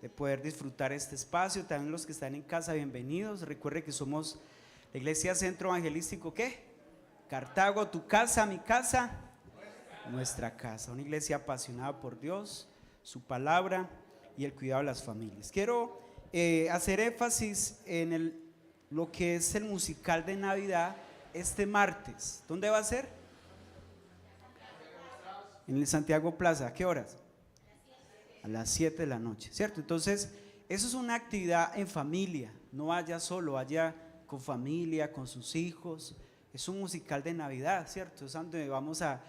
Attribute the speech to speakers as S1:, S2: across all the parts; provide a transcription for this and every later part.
S1: de poder disfrutar este espacio. También los que están en casa, bienvenidos. Recuerde que somos la Iglesia Centro Evangelístico, ¿qué? Cartago, tu casa, mi casa, nuestra casa. Una iglesia apasionada por Dios, su palabra y el cuidado de las familias. Quiero hacer énfasis en lo que es el musical de Navidad este martes. ¿Dónde va a ser? En el Santiago Plaza. ¿A qué horas? A las 7 de la noche, ¿cierto? Entonces, eso es una actividad en familia. No vaya solo, vaya con familia, con sus hijos. Es un musical de Navidad, ¿cierto? Es donde vamos a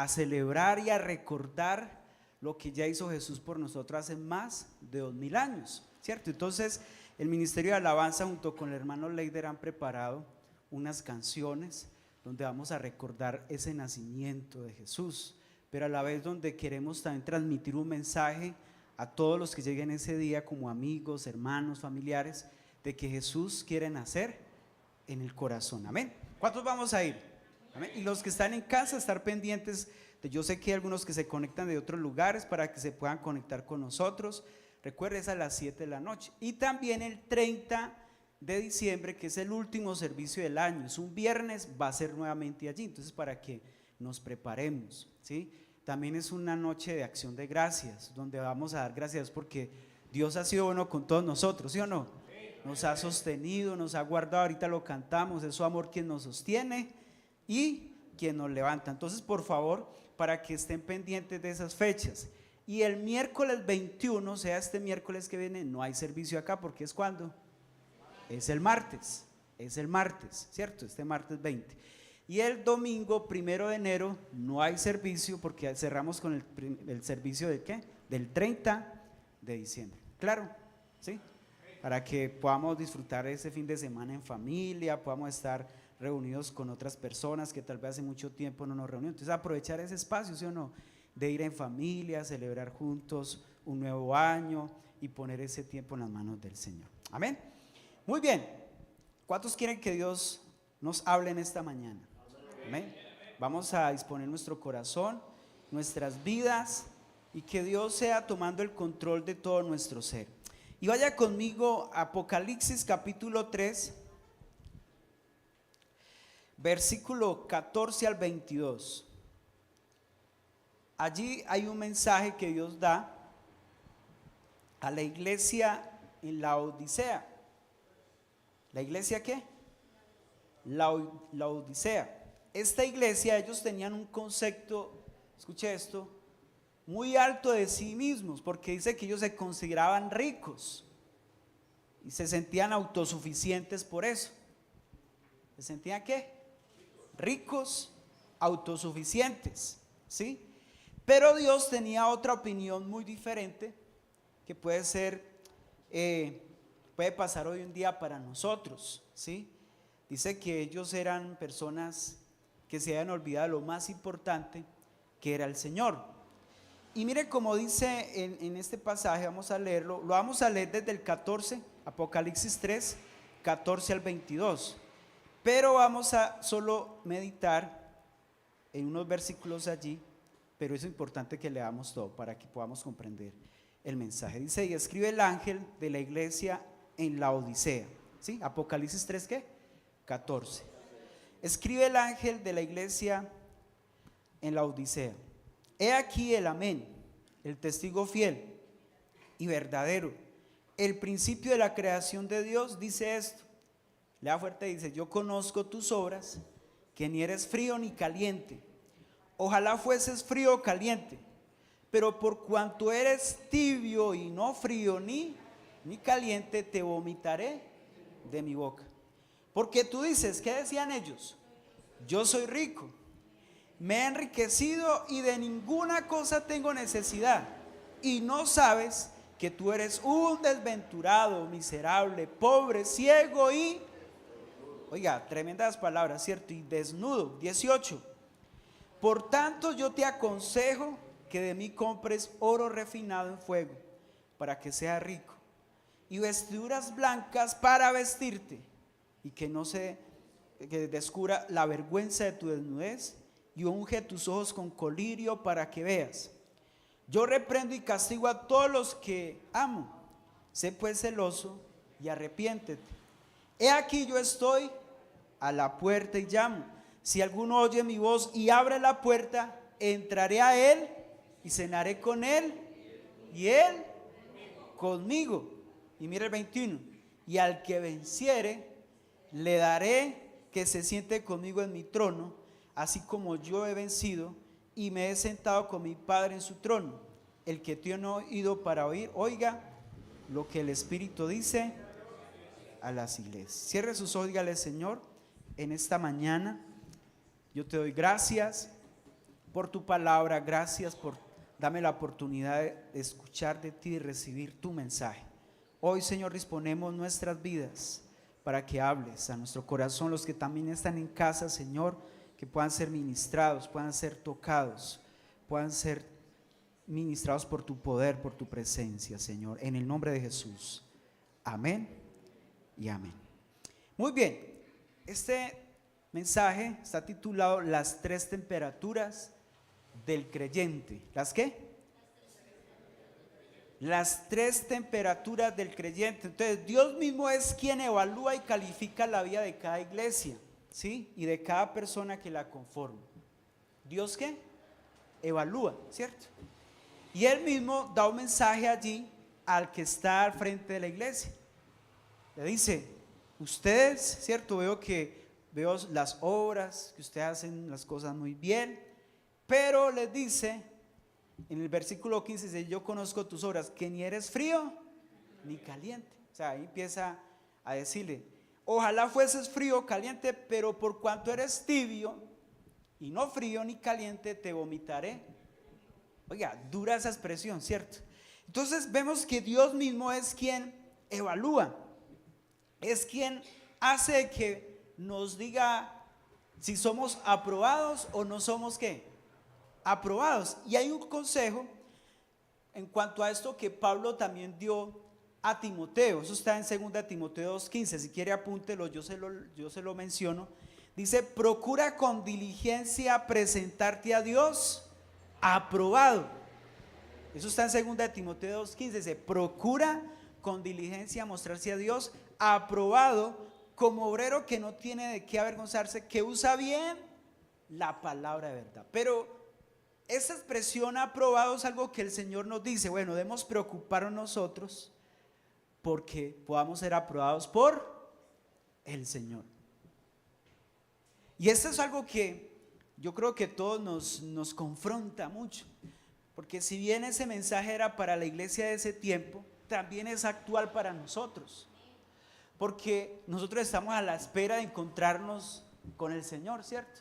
S1: celebrar y a recordar lo que ya hizo Jesús por nosotros hace más de 2000 años, ¿cierto? Entonces, el Ministerio de Alabanza junto con el hermano Leider han preparado unas canciones donde vamos a recordar ese nacimiento de Jesús, pero a la vez donde queremos también transmitir un mensaje a todos los que lleguen ese día como amigos, hermanos, familiares, de que Jesús quiere nacer en el corazón, amén. ¿Cuántos vamos a ir? Amén. Y los que están en casa, estar pendientes yo sé que hay algunos que se conectan de otros lugares para que se puedan conectar con nosotros. Recuerden, es a las 7 de la noche. Y también el 30 de diciembre, que es el último servicio del año, es un viernes, va a ser nuevamente allí. Entonces, para que nos preparemos, ¿sí? También es una noche de acción de gracias, donde vamos a dar gracias porque Dios ha sido bueno con todos nosotros, ¿sí o no? Nos ha sostenido, nos ha guardado, ahorita lo cantamos, es su amor quien nos sostiene y quien nos levanta. Entonces, por favor, para que estén pendientes de esas fechas. Y el miércoles 21, o sea, este miércoles que viene, no hay servicio acá, porque ¿es cuándo? Es el martes, ¿cierto? Este martes 20. Y el domingo 1 de enero no hay servicio, porque cerramos con el servicio de ¿qué? Del 30 de diciembre. ¿Claro? ¿Sí? Para que podamos disfrutar ese fin de semana en familia, podamos estar reunidos con otras personas que tal vez hace mucho tiempo no nos reunimos. Entonces aprovechar ese espacio, ¿sí o no? De ir en familia, celebrar juntos un nuevo año y poner ese tiempo en las manos del Señor. Amén. Muy bien. ¿Cuántos quieren que Dios nos hable en esta mañana? Amén. Vamos a disponer nuestro corazón, nuestras vidas y que Dios sea tomando el control de todo nuestro ser. Y vaya conmigo a Apocalipsis capítulo 3. Versículo 14 al 22. Allí hay un mensaje que Dios da a la iglesia en Laodicea. ¿La iglesia qué? Laodicea. Esta iglesia, ellos tenían un concepto, escuche esto, muy alto de sí mismos, porque dice que ellos se consideraban ricos y se sentían autosuficientes por eso. ¿Se sentían qué? Ricos, autosuficientes, ¿sí? Pero Dios tenía otra opinión muy diferente que puede ser, puede pasar hoy en día para nosotros, ¿sí? Dice que ellos eran personas que se habían olvidado de lo más importante, que era el Señor. Y mire cómo dice en este pasaje, vamos a leerlo, lo vamos a leer desde el 14, Apocalipsis 3, 14 al 22. Pero vamos a solo meditar en unos versículos allí, pero es importante que leamos todo para que podamos comprender el mensaje. Dice, y escribe el ángel de la iglesia en Laodicea, ¿sí? Apocalipsis 3, ¿qué? 14. Escribe el ángel de la iglesia en Laodicea. He aquí el amén, el testigo fiel y verdadero, el principio de la creación de Dios, dice esto. Lea fuerte, dice, yo conozco tus obras, que ni eres frío ni caliente. Ojalá fueses frío o caliente, pero por cuanto eres tibio y no frío ni caliente, te vomitaré de mi boca. Porque tú dices, ¿qué decían ellos? Yo soy rico, me he enriquecido y de ninguna cosa tengo necesidad. Y no sabes que tú eres un desventurado, miserable, pobre, ciego y... Oiga, tremendas palabras, ¿cierto? Y desnudo. 18. Por tanto yo te aconsejo que de mí compres oro refinado en fuego, para que sea rico, y vestiduras blancas para vestirte, y que no se descubra la vergüenza de tu desnudez, y unge tus ojos con colirio para que veas. Yo reprendo y castigo a todos los que amo. Sé pues celoso y arrepiéntete. He aquí yo estoy a la puerta y llamo. Si alguno oye mi voz y abre la puerta, entraré a él y cenaré con él y él conmigo. Y mira el 21. Y al que venciere, le daré que se siente conmigo en mi trono, así como yo he vencido y me he sentado con mi Padre en su trono. El que tiene oído para oír, oiga lo que el Espíritu dice a las iglesias. Cierre sus ojos, dígale: Señor, en esta mañana yo te doy gracias por tu palabra, gracias por darme la oportunidad de escuchar de ti y recibir tu mensaje. Hoy, Señor, disponemos nuestras vidas para que hables a nuestro corazón. Los que también están en casa, Señor, que puedan ser ministrados, puedan ser tocados, puedan ser ministrados por tu poder, por tu presencia, Señor, en el nombre de Jesús. Amén y amén. Muy bien, este mensaje está titulado Las tres temperaturas del creyente. ¿Las qué? Las tres temperaturas del creyente. Entonces, Dios mismo es quien evalúa y califica la vida de cada iglesia, ¿sí? Y de cada persona que la conforma. ¿Dios qué? Evalúa, ¿cierto? Y Él mismo da un mensaje allí al que está al frente de la iglesia. Le dice: ustedes, ¿cierto? Veo las obras, que ustedes hacen las cosas muy bien, pero les dice en el versículo 15, dice: yo conozco tus obras, que ni eres frío ni caliente. O sea, ahí empieza a decirle: ojalá fueses frío o caliente, pero por cuanto eres tibio y no frío ni caliente, te vomitaré. Oiga, dura esa expresión, ¿cierto? Entonces vemos que Dios mismo es quien evalúa, es quien hace que nos diga si somos aprobados o no somos ¿qué? Aprobados. Y hay un consejo en cuanto a esto que Pablo también dio a Timoteo. Eso está en 2 Timoteo 2:15. Si quiere apúntelo, yo se lo menciono. Dice: procura con diligencia presentarte a Dios aprobado. Eso está en 2 Timoteo 2:15. Dice: procura con diligencia mostrarse a Dios aprobado, como obrero que no tiene de qué avergonzarse, que usa bien la palabra de verdad. Pero esta expresión aprobado es algo que el Señor nos dice: bueno, debemos preocuparnos nosotros porque podamos ser aprobados por el Señor. Y esto es algo que yo creo que todos nos confronta mucho, porque si bien ese mensaje era para la iglesia de ese tiempo, también es actual para nosotros, porque nosotros estamos a la espera de encontrarnos con el Señor, ¿cierto?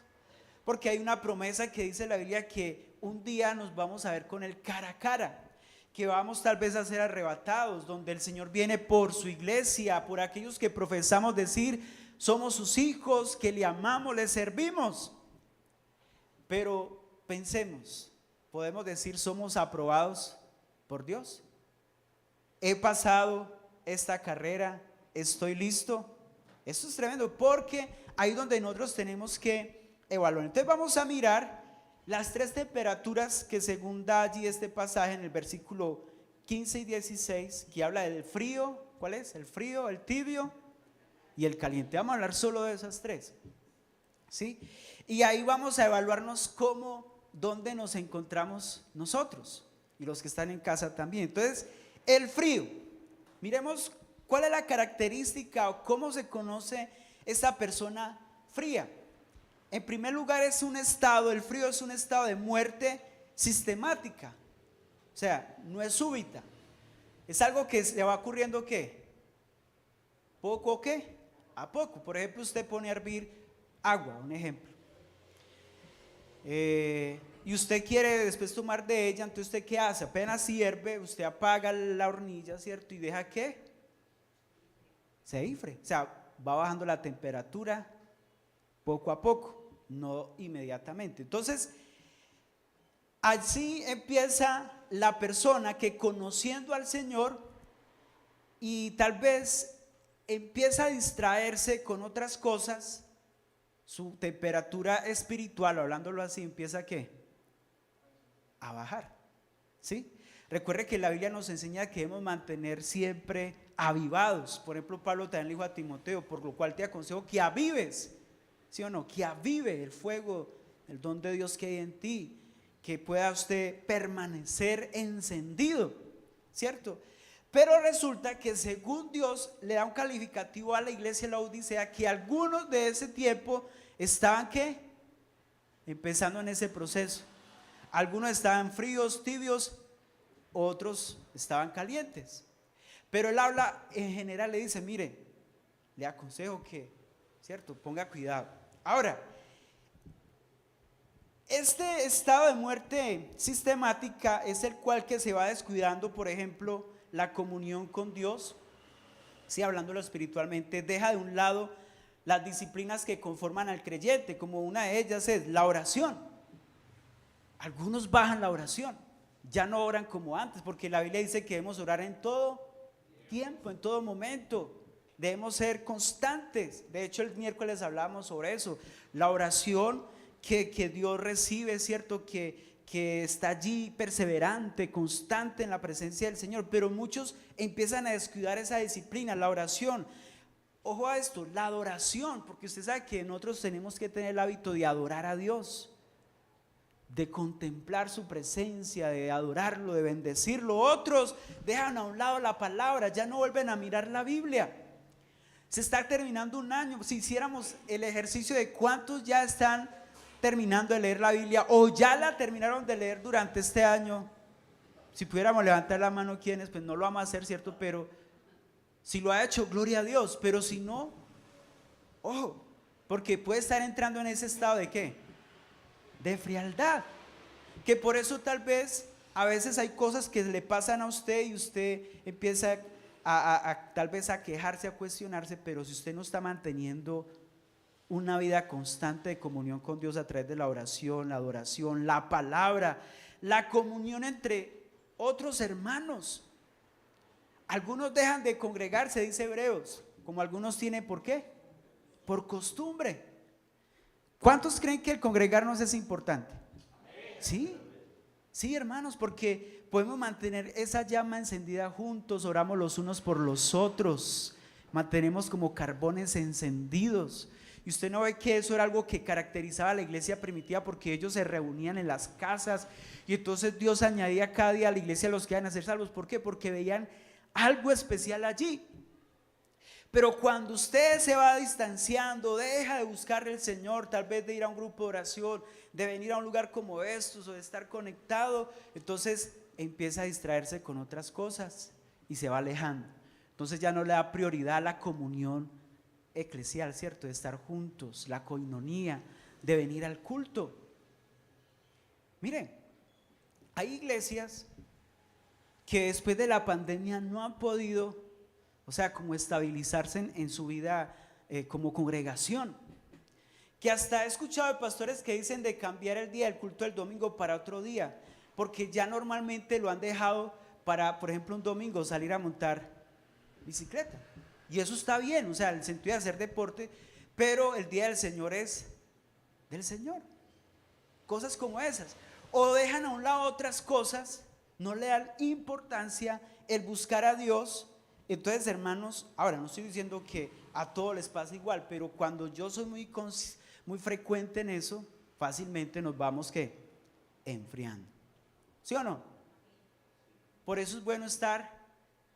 S1: Porque hay una promesa que dice la Biblia que un día nos vamos a ver con Él cara a cara, que vamos tal vez a ser arrebatados, donde el Señor viene por su iglesia, por aquellos que profesamos decir somos sus hijos, que le amamos, le servimos. Pero pensemos, ¿podemos decir somos aprobados por Dios? He pasado esta carrera, estoy listo. Esto es tremendo, porque ahí es donde nosotros tenemos que evaluar. Entonces vamos a mirar las tres temperaturas que según da allí este pasaje en el versículo 15 y 16, que habla del frío. ¿Cuál es? El frío, el tibio y el caliente. Vamos a hablar solo de esas tres, ¿sí? Y ahí vamos a evaluarnos dónde nos encontramos nosotros y los que están en casa también. Entonces, el frío, miremos cuál es la característica o cómo se conoce esta persona fría. En primer lugar, es un estado, el frío es un estado de muerte sistemática, o sea, no es súbita, es algo que se va ocurriendo ¿qué? Poco o qué, a poco. Por ejemplo, usted pone a hervir agua, un ejemplo, y usted quiere después tomar de ella. Entonces usted ¿qué hace? Apenas hierve, usted apaga la hornilla, ¿cierto? Y deja que se infle, o sea, va bajando la temperatura poco a poco, no inmediatamente. Entonces así empieza la persona que, conociendo al Señor y tal vez empieza a distraerse con otras cosas, su temperatura espiritual, hablándolo así, empieza ¿qué? A bajar, ¿sí? Recuerde que la Biblia nos enseña que debemos mantener siempre avivados. Por ejemplo, Pablo también le dijo a Timoteo, por lo cual te aconsejo que avives, ¿sí o no? Que avive el fuego, el don de Dios que hay en ti, que pueda usted permanecer encendido, ¿cierto? Pero resulta que según Dios le da un calificativo a la iglesia de la Odisea, que algunos de ese tiempo estaban ¿qué? Empezando en ese proceso. Algunos estaban fríos, tibios, otros estaban calientes. Pero él habla en general, le dice, mire, le aconsejo que, ¿cierto? Ponga cuidado. Ahora, este estado de muerte sistemática es el cual que se va descuidando, por ejemplo, la comunión con Dios, sí, hablándolo espiritualmente, deja de un lado las disciplinas que conforman al creyente, como una de ellas es la oración. Algunos bajan la oración, ya no oran como antes, porque la Biblia dice que debemos orar en todo tiempo, en todo momento. Debemos ser constantes. De hecho, el miércoles hablábamos sobre eso, la oración que Dios recibe, ¿cierto? Que está allí perseverante, constante en la presencia del Señor. Pero muchos empiezan a descuidar esa disciplina, la oración. Ojo a esto, la adoración, porque usted sabe que nosotros tenemos que tener el hábito de adorar a Dios, de contemplar su presencia, de adorarlo, de bendecirlo. Otros dejan a un lado la palabra, ya no vuelven a mirar la Biblia. Se está terminando un año. Si hiciéramos el ejercicio de cuántos ya están terminando de leer la Biblia o ya la terminaron de leer durante este año, si pudiéramos levantar la mano, ¿quiénes? Pues no lo vamos a hacer, ¿cierto? Pero si lo ha hecho, gloria a Dios. Pero si no, ojo, porque puede estar entrando en ese estado de ¿qué? De frialdad, que por eso tal vez a veces hay cosas que le pasan a usted y usted empieza tal vez a quejarse, a cuestionarse. Pero si usted no está manteniendo una vida constante de comunión con Dios a través de la oración, la adoración, la palabra, la comunión entre otros hermanos. Algunos dejan de congregarse, dice Hebreos, como algunos tienen, ¿por qué? Por costumbre. ¿Cuántos creen que el congregarnos es importante? Sí, sí, hermanos, porque podemos mantener esa llama encendida juntos, oramos los unos por los otros, mantenemos como carbones encendidos. Y usted no ve que eso era algo que caracterizaba a la iglesia primitiva, porque ellos se reunían en las casas y entonces Dios añadía cada día a la iglesia a los que iban a ser salvos. ¿Por qué? Porque veían algo especial allí. Pero cuando usted se va distanciando, deja de buscarle al Señor, tal vez de ir a un grupo de oración, de venir a un lugar como estos o de estar conectado, entonces empieza a distraerse con otras cosas y se va alejando. Entonces ya no le da prioridad a la comunión eclesial, ¿cierto? De estar juntos, la coinonía, de venir al culto. Miren, hay iglesias que después de la pandemia no han podido, o sea, como estabilizarse en su vida como congregación, que hasta he escuchado de pastores que dicen de cambiar el día del culto del domingo para otro día, porque ya normalmente lo han dejado para, por ejemplo, un domingo salir a montar bicicleta. Y eso está bien, o sea, el sentido de hacer deporte, pero el día del Señor es del Señor. Cosas como esas. O dejan a un lado otras cosas, no le dan importancia el buscar a Dios. Entonces, hermanos, ahora no estoy diciendo que a todos les pasa igual, pero cuando yo soy muy frecuente en eso, fácilmente nos vamos ¿qué? Enfriando. ¿Sí o no? Por eso es bueno estar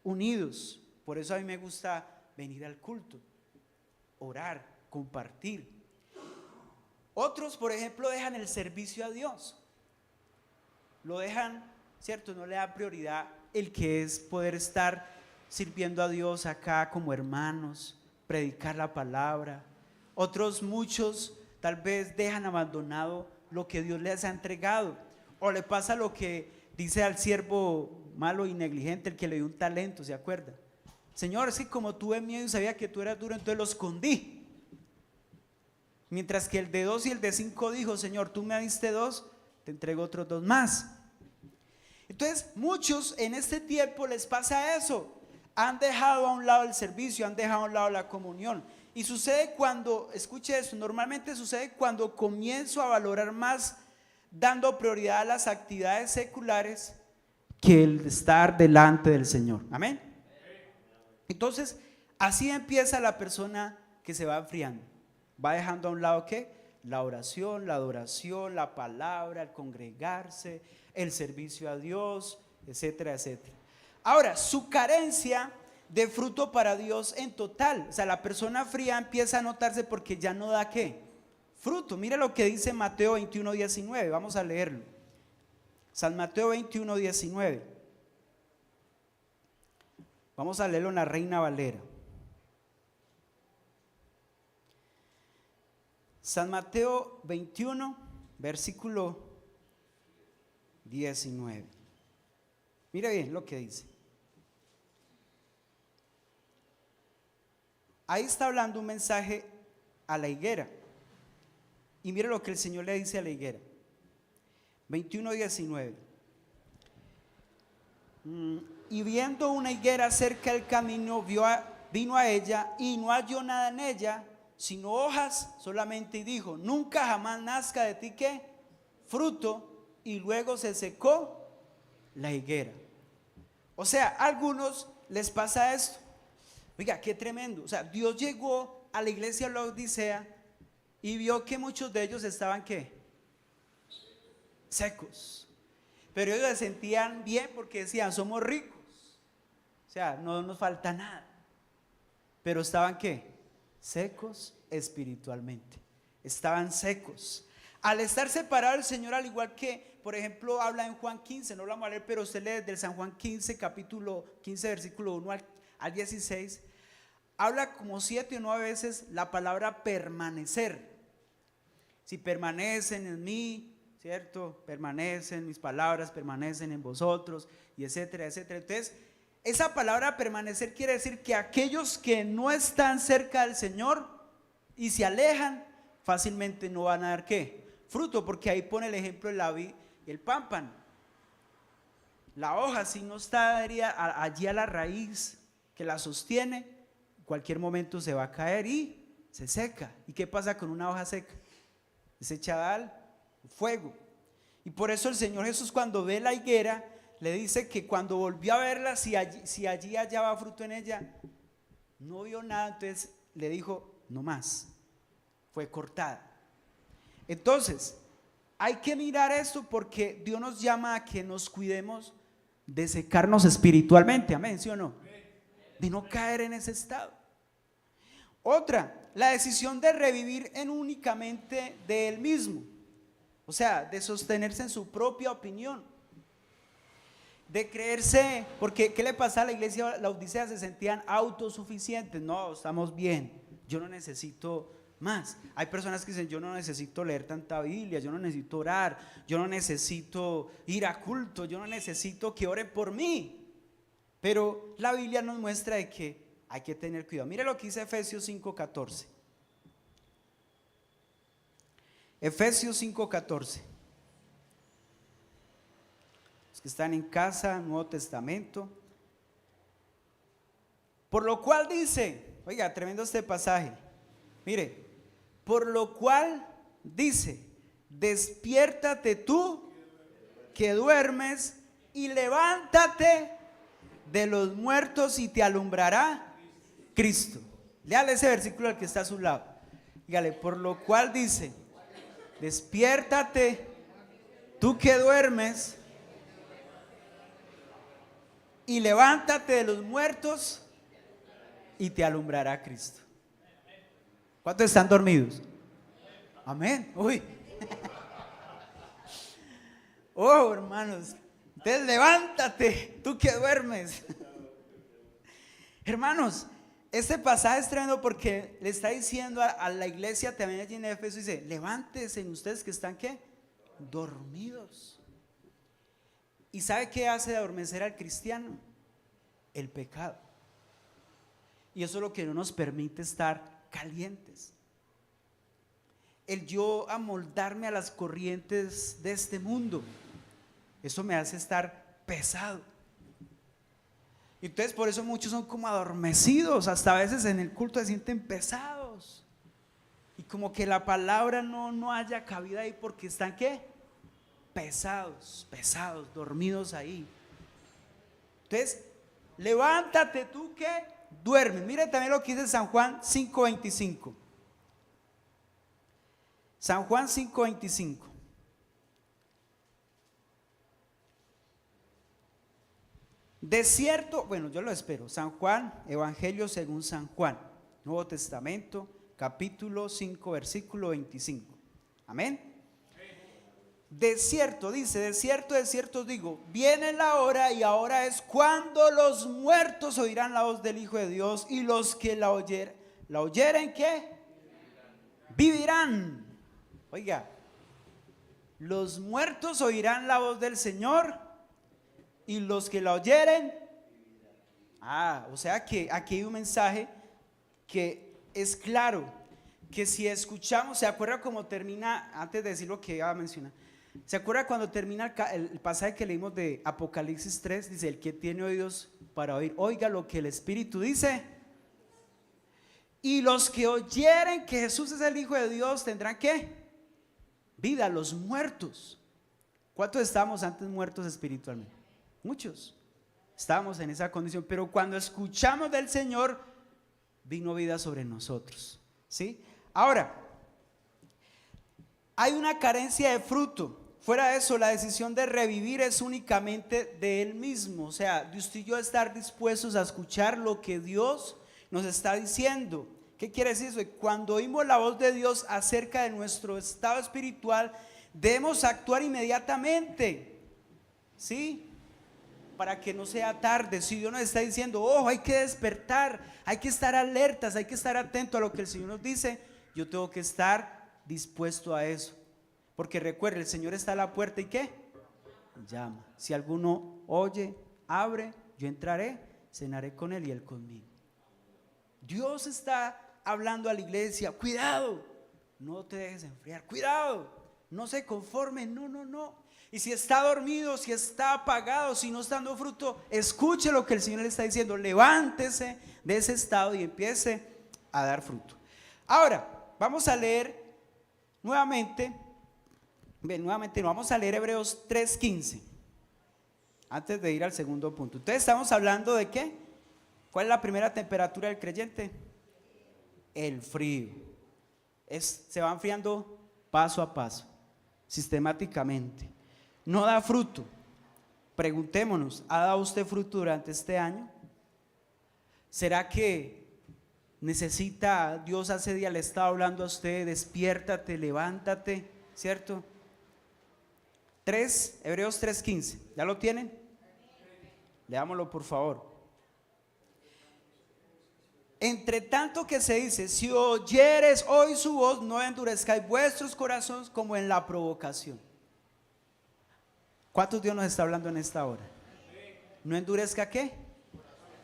S1: unidos. Por eso a mí me gusta venir al culto, orar, compartir. Otros, por ejemplo, dejan el servicio a Dios. Lo dejan, ¿cierto? No le dan prioridad el que es poder estar sirviendo a Dios acá como hermanos, predicar la palabra. Otros, muchos, tal vez dejan abandonado lo que Dios les ha entregado. O le pasa lo que dice al siervo malo y negligente, el que le dio un talento, ¿se acuerda? Señor, sí, como tuve miedo y sabía que tú eras duro, entonces lo escondí. Mientras que el de 2 y el de 5 dijo, Señor, tú me diste 2, te entrego otros 2 más. Entonces, muchos en este tiempo les pasa eso. Han dejado a un lado el servicio, han dejado a un lado la comunión. Y sucede cuando, escuche eso, normalmente sucede cuando comienzo a valorar más, dando prioridad a las actividades seculares, que el estar delante del Señor. Amén. Entonces, así empieza la persona que se va enfriando. Va dejando a un lado ¿qué? La oración, la adoración, la palabra, el congregarse, el servicio a Dios, etcétera, etcétera. Ahora, su carencia de fruto para Dios en total. O sea, la persona fría empieza a notarse porque ya no da ¿qué? Fruto. Mira lo que dice Mateo 21, 19. Vamos a leerlo. San Mateo 21, 19. Vamos a leerlo en la Reina Valera. San Mateo 21, versículo 19. Mira bien lo que dice. Ahí está hablando un mensaje a la higuera. Y mire lo que el Señor le dice a la higuera. 21, 19. Y viendo una higuera cerca del camino, vino a ella y no halló nada en ella, sino hojas solamente, y dijo: nunca jamás nazca de ti ¿qué? Fruto. Y luego se secó la higuera. O sea, a algunos les pasa esto. Oiga, qué tremendo. O sea, Dios llegó a la iglesia de la Odisea y vio que muchos de ellos estaban ¿qué? Secos. Pero ellos se sentían bien porque decían: somos ricos. O sea, no nos falta nada. Pero estaban ¿qué? Secos espiritualmente. Estaban secos. Al estar separado del Señor, al igual que, por ejemplo, habla en Juan 15, no lo vamos a leer, pero usted lee del San Juan 15, capítulo 15, versículo 1 al 16, habla como 7 o 9 veces la palabra permanecer. Si permanecen en mí, ¿cierto? Permanecen mis palabras, permanecen en vosotros, y etcétera, etcétera. Entonces, esa palabra permanecer quiere decir que aquellos que no están cerca del Señor y se alejan, fácilmente no van a dar ¿qué? Fruto, porque ahí pone el ejemplo de la vid y el pámpano. La hoja, si no está allí a la raíz que la sostiene, en cualquier momento se va a caer y se seca. ¿Y qué pasa con una hoja seca? Es echada al fuego. Y por eso el Señor Jesús, cuando ve la higuera, le dice que cuando volvió a verla, si allí hallaba fruto en ella, no vio nada. Entonces le dijo: no más, fue cortada. Entonces, hay que mirar esto porque Dios nos llama a que nos cuidemos de secarnos espiritualmente. Amén, ¿sí o no? De no caer en ese estado. Otra, la decisión de revivir en únicamente de él mismo. O sea, de sostenerse en su propia opinión. De creerse, porque ¿qué le pasa a la iglesia? La Odisea se sentían autosuficientes. No, estamos bien, yo no necesito más. Hay personas que dicen: yo no necesito leer tanta Biblia, yo no necesito orar, yo no necesito ir a culto, yo no necesito que oren por mí. Pero la Biblia nos muestra de que hay que tener cuidado. Mire lo que dice Efesios 5:14. Efesios 5:14. Los que están en casa, Nuevo Testamento. Por lo cual dice, oiga, tremendo este pasaje. Mire, por lo cual dice: despiértate tú que duermes y levántate de los muertos y te alumbrará Cristo. Léale ese versículo al que está a su lado. Dígale: por lo cual dice: despiértate tú que duermes y levántate de los muertos y te alumbrará Cristo. ¿Cuántos están dormidos? Amén. Uy. Oh, hermanos. Entonces levántate, tú que duermes. Hermanos, este pasaje es tremendo porque le está diciendo a la iglesia también allí en Éfeso, dice: levántense ustedes que están ¿qué? Dormidos. ¿Y sabe qué hace adormecer al cristiano? El pecado. Y eso es lo que no nos permite estar calientes. El yo amoldarme a las corrientes de este mundo, eso me hace estar pesado. Entonces por eso muchos son como adormecidos, hasta a veces en el culto se sienten pesados y como que la palabra no haya cabida ahí porque están ¿qué? Pesados, dormidos ahí. Entonces, levántate tú que duermes. Mire también lo que dice San Juan 5:25. San Juan 5:25. De cierto, bueno, yo lo espero. San Juan, Evangelio según San Juan, Nuevo Testamento, capítulo 5, versículo 25. Amén. De cierto, dice, de cierto os digo, viene la hora y ahora es cuando los muertos oirán la voz del Hijo de Dios y los que la oyeren, ¿qué? Vivirán. Oiga, los muertos oirán la voz del Señor y los que la oyeren. O sea que aquí hay un mensaje que es claro, que si escuchamos, ¿se acuerda cómo termina? Antes de decir lo que iba a mencionar, ¿se acuerda cuando termina el pasaje que leímos de Apocalipsis 3? Dice, el que tiene oídos para oír, oiga lo que el Espíritu dice. Y los que oyeren que Jesús es el Hijo de Dios tendrán ¿qué? Vida. Los muertos. ¿Cuántos estábamos antes muertos espiritualmente? Muchos. Estábamos en esa condición, pero cuando escuchamos del Señor, vino vida sobre nosotros. ¿Sí? Ahora, hay una carencia de fruto. Fuera de eso, la decisión de revivir es únicamente de Él mismo. O sea, de usted y yo estar dispuestos a escuchar lo que Dios nos está diciendo. ¿Qué quiere decir eso? Cuando oímos la voz de Dios acerca de nuestro estado espiritual, debemos actuar inmediatamente. ¿Sí? Para que no sea tarde. Si Dios nos está diciendo, ojo, hay que despertar, hay que estar alertas, hay que estar atento a lo que el Señor nos dice, yo tengo que estar dispuesto a eso. Porque recuerde, el Señor está a la puerta y ¿qué? Llama. Si alguno oye, abre, yo entraré, cenaré con él y él conmigo. Dios está hablando a la iglesia, cuidado, no te dejes enfriar, cuidado, no se conforme, no. Y si está dormido, si está apagado, si no está dando fruto, escuche lo que el Señor le está diciendo, levántese de ese estado y empiece a dar fruto. Ahora, vamos a leer nuevamente vamos a leer Hebreos 3:15, antes de ir al segundo punto. Entonces estamos hablando de ¿qué? ¿Cuál es la primera temperatura del creyente? El frío. Se va enfriando paso a paso, sistemáticamente. No da fruto. Preguntémonos, ¿ha dado usted fruto durante este año? ¿Será que necesita, Dios hace día le está hablando a usted, despiértate, levántate, ¿cierto? Hebreos 3:15, ¿ya lo tienen? Leámoslo por favor. Entre tanto que se dice, si oyeres hoy su voz, no endurezcáis vuestros corazones como en la provocación. ¿Cuántos Dios nos está hablando en esta hora? No endurezca ¿qué?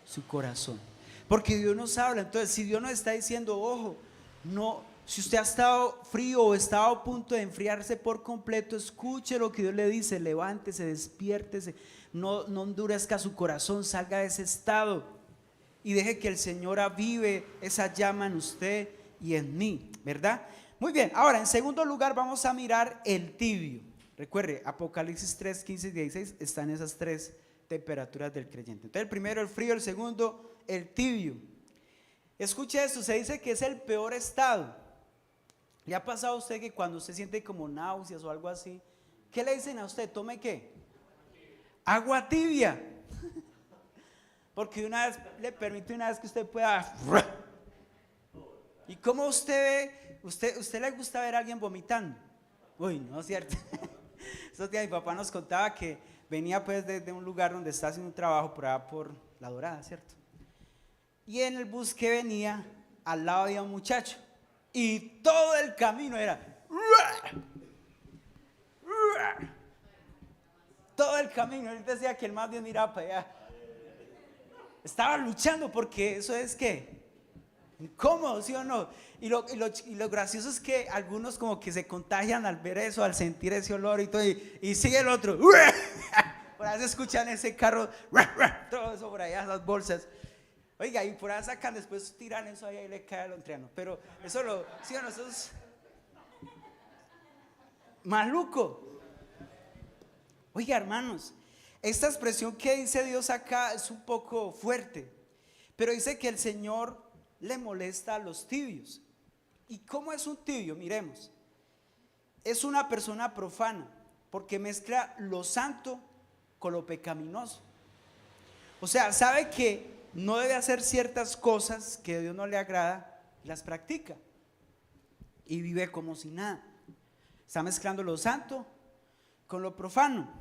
S1: Su corazón. Porque Dios nos habla. Entonces, si Dios nos está diciendo, ojo, no, si usted ha estado frío o estaba a punto de enfriarse por completo, escuche lo que Dios le dice, levántese, despiértese, no endurezca su corazón, salga de ese estado y deje que el Señor avive esa llama en usted y en mí, ¿verdad? Muy bien, ahora en segundo lugar vamos a mirar el tibio. Recuerde, Apocalipsis 3, 15 y 16 están esas tres temperaturas del creyente. Entonces el primero el frío, el segundo el tibio. Escuche esto, se dice que es el peor estado. ¿Le ha pasado a usted que cuando usted siente como náuseas o algo así, qué le dicen a usted? ¿Tome qué? Agua tibia. Porque una vez le permite una vez que usted pueda. ¿Y cómo usted ve? ¿Usted le gusta ver a alguien vomitando? Uy, no es cierto. Esos días mi papá nos contaba que venía pues desde un lugar donde está haciendo un trabajo por allá por La Dorada, ¿cierto? Y en el bus que venía, al lado había un muchacho. Y todo el camino era. Todo el camino, él decía que el más bien miraba para allá. Estaba luchando porque eso es que incómodo, ¿sí o no? Y lo gracioso es que algunos como que se contagian al ver eso, al sentir ese olor y todo, y sigue el otro. Por ahí se escuchan ese carro, todo eso por allá, esas bolsas. Oiga, y por ahí sacan, después tiran eso ahí y le cae al entreno. Pero eso ¿sí o no? Eso es maluco. Oiga, hermanos, Esta expresión que dice Dios acá es un poco fuerte, pero dice que el Señor le molesta a los tibios. ¿Y cómo es un tibio? Miremos. Es una persona profana, porque mezcla lo santo con lo pecaminoso. O sea, sabe que no debe hacer ciertas cosas que a Dios no le agrada, las practica y vive como si nada. Está mezclando lo santo con lo profano.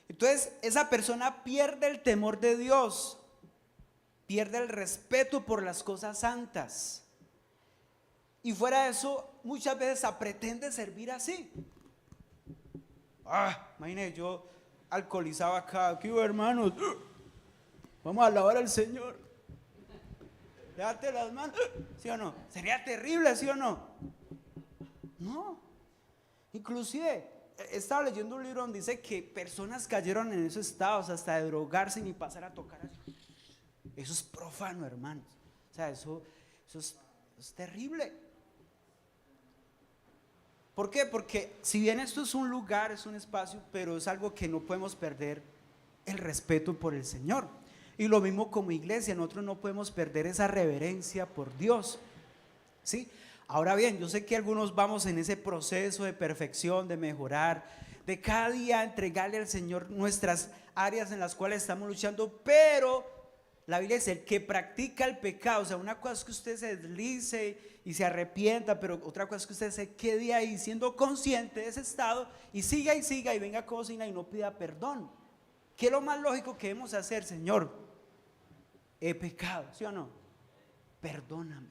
S1: Entonces, esa persona pierde el temor de Dios, pierde el respeto por las cosas santas. Y fuera de eso, muchas veces pretende servir así. Imagínate, yo alcoholizaba acá, aquí hermanos, vamos a alabar al Señor. Date las manos, ¿sí o no? Sería terrible, ¿sí o no? No. Inclusive, estaba leyendo un libro donde dice que personas cayeron en esos estados hasta de drogarse y pasar a tocar así. Eso es profano, hermanos. O sea, eso es terrible. ¿Por qué? Porque si bien esto es un lugar, es un espacio, pero es algo que no podemos perder el respeto por el Señor. Y lo mismo como iglesia, nosotros no podemos perder esa reverencia por Dios, ¿sí? Ahora bien, yo sé que algunos vamos en ese proceso de perfección, de mejorar, de cada día entregarle al Señor nuestras áreas en las cuales estamos luchando, pero la Biblia dice, el que practica el pecado, o sea, una cosa es que usted se deslice y se arrepienta, pero otra cosa es que usted se quede ahí siendo consciente de ese estado y siga y venga como si nada y no pida perdón. ¿Qué es lo más lógico que debemos hacer? Señor, he pecado, ¿sí o no? Perdóname,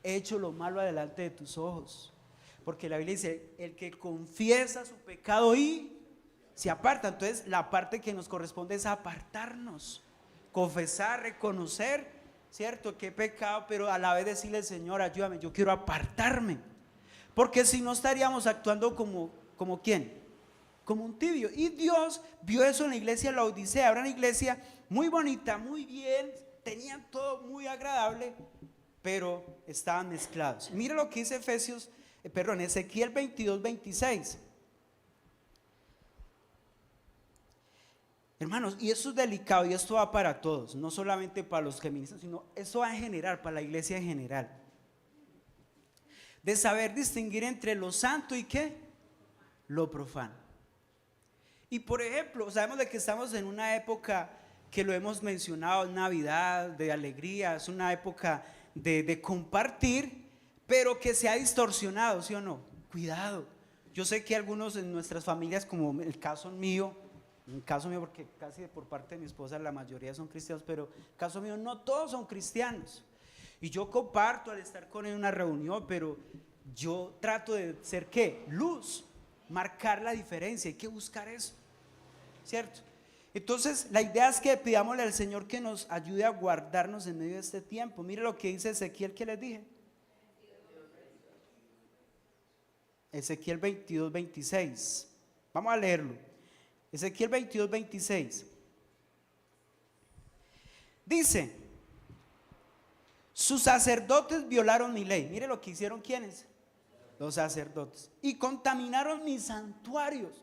S1: he hecho lo malo delante de tus ojos. Porque la Biblia dice, el que confiesa su pecado y se aparta. Entonces la parte que nos corresponde es apartarnos, confesar, reconocer, cierto, que he pecado, pero a la vez decirle, Señor, ayúdame, yo quiero apartarme. Porque si no estaríamos actuando como ¿quién? Como un tibio. Y Dios vio eso en la iglesia de la Odisea. Era una iglesia muy bonita, muy bien, tenían todo muy agradable, pero estaban mezclados. Mira lo que dice Ezequiel 22:26. Hermanos, y eso es delicado y esto va para todos, no solamente para los que ministran, sino eso va en general, para la iglesia en general. De saber distinguir entre lo santo y ¿qué? Lo profano. Y por ejemplo, sabemos de que estamos en una época que lo hemos mencionado, Navidad, de alegría, es una época de compartir, pero que se ha distorsionado, ¿sí o no? Cuidado. Yo sé que algunos en nuestras familias, como el caso mío, porque casi por parte de mi esposa la mayoría son cristianos, pero en el caso mío no todos son cristianos. Y yo comparto al estar con él en una reunión, pero yo trato de ser ¿qué? Luz, marcar la diferencia, hay que buscar eso, ¿cierto? Entonces la idea es que pidámosle al Señor que nos ayude a guardarnos en medio de este tiempo. Mire lo que dice Ezequiel que les dije. Ezequiel 22:26. Vamos a leerlo. Ezequiel 22:26. Dice, sus sacerdotes violaron mi ley. Mire lo que hicieron, ¿quiénes? Los sacerdotes. Y contaminaron mis santuarios.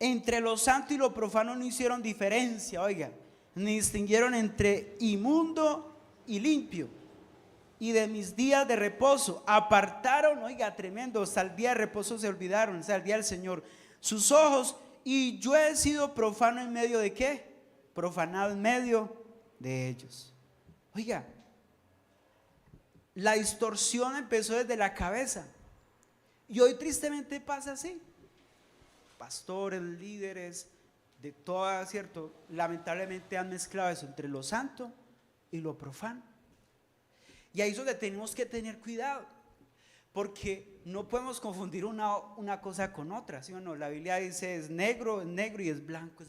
S1: Entre lo santo y lo profano no hicieron diferencia, oiga, ni distinguieron entre inmundo y limpio. Y de mis días de reposo apartaron, oiga, tremendo, hasta el día de reposo se olvidaron, o sea, el día del Señor, sus ojos, y yo he sido profano en medio de ¿qué? Profanado en medio de ellos. Oiga, la distorsión empezó desde la cabeza y hoy tristemente pasa así. Pastores, líderes, de toda, cierto, lamentablemente han mezclado eso entre lo santo y lo profano. Y ahí es donde tenemos que tener cuidado, porque no podemos confundir una cosa con otra, ¿sí o no? La Biblia dice es negro y es blanco.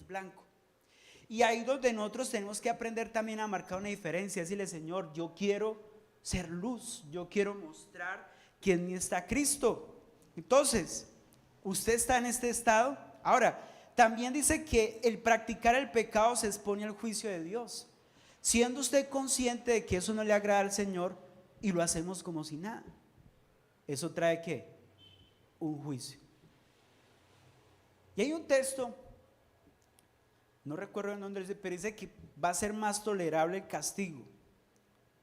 S1: Y ahí es donde nosotros tenemos que aprender también a marcar una diferencia, decirle, Señor, yo quiero ser luz, yo quiero mostrar que en mí está Cristo. Entonces, usted está en este estado. Ahora, también dice que el practicar el pecado se expone al juicio de Dios. Siendo usted consciente de que eso no le agrada al Señor y lo hacemos como si nada, ¿eso trae qué? Un juicio. Y hay un texto no recuerdo en dónde dice, pero dice que va a ser más tolerable el castigo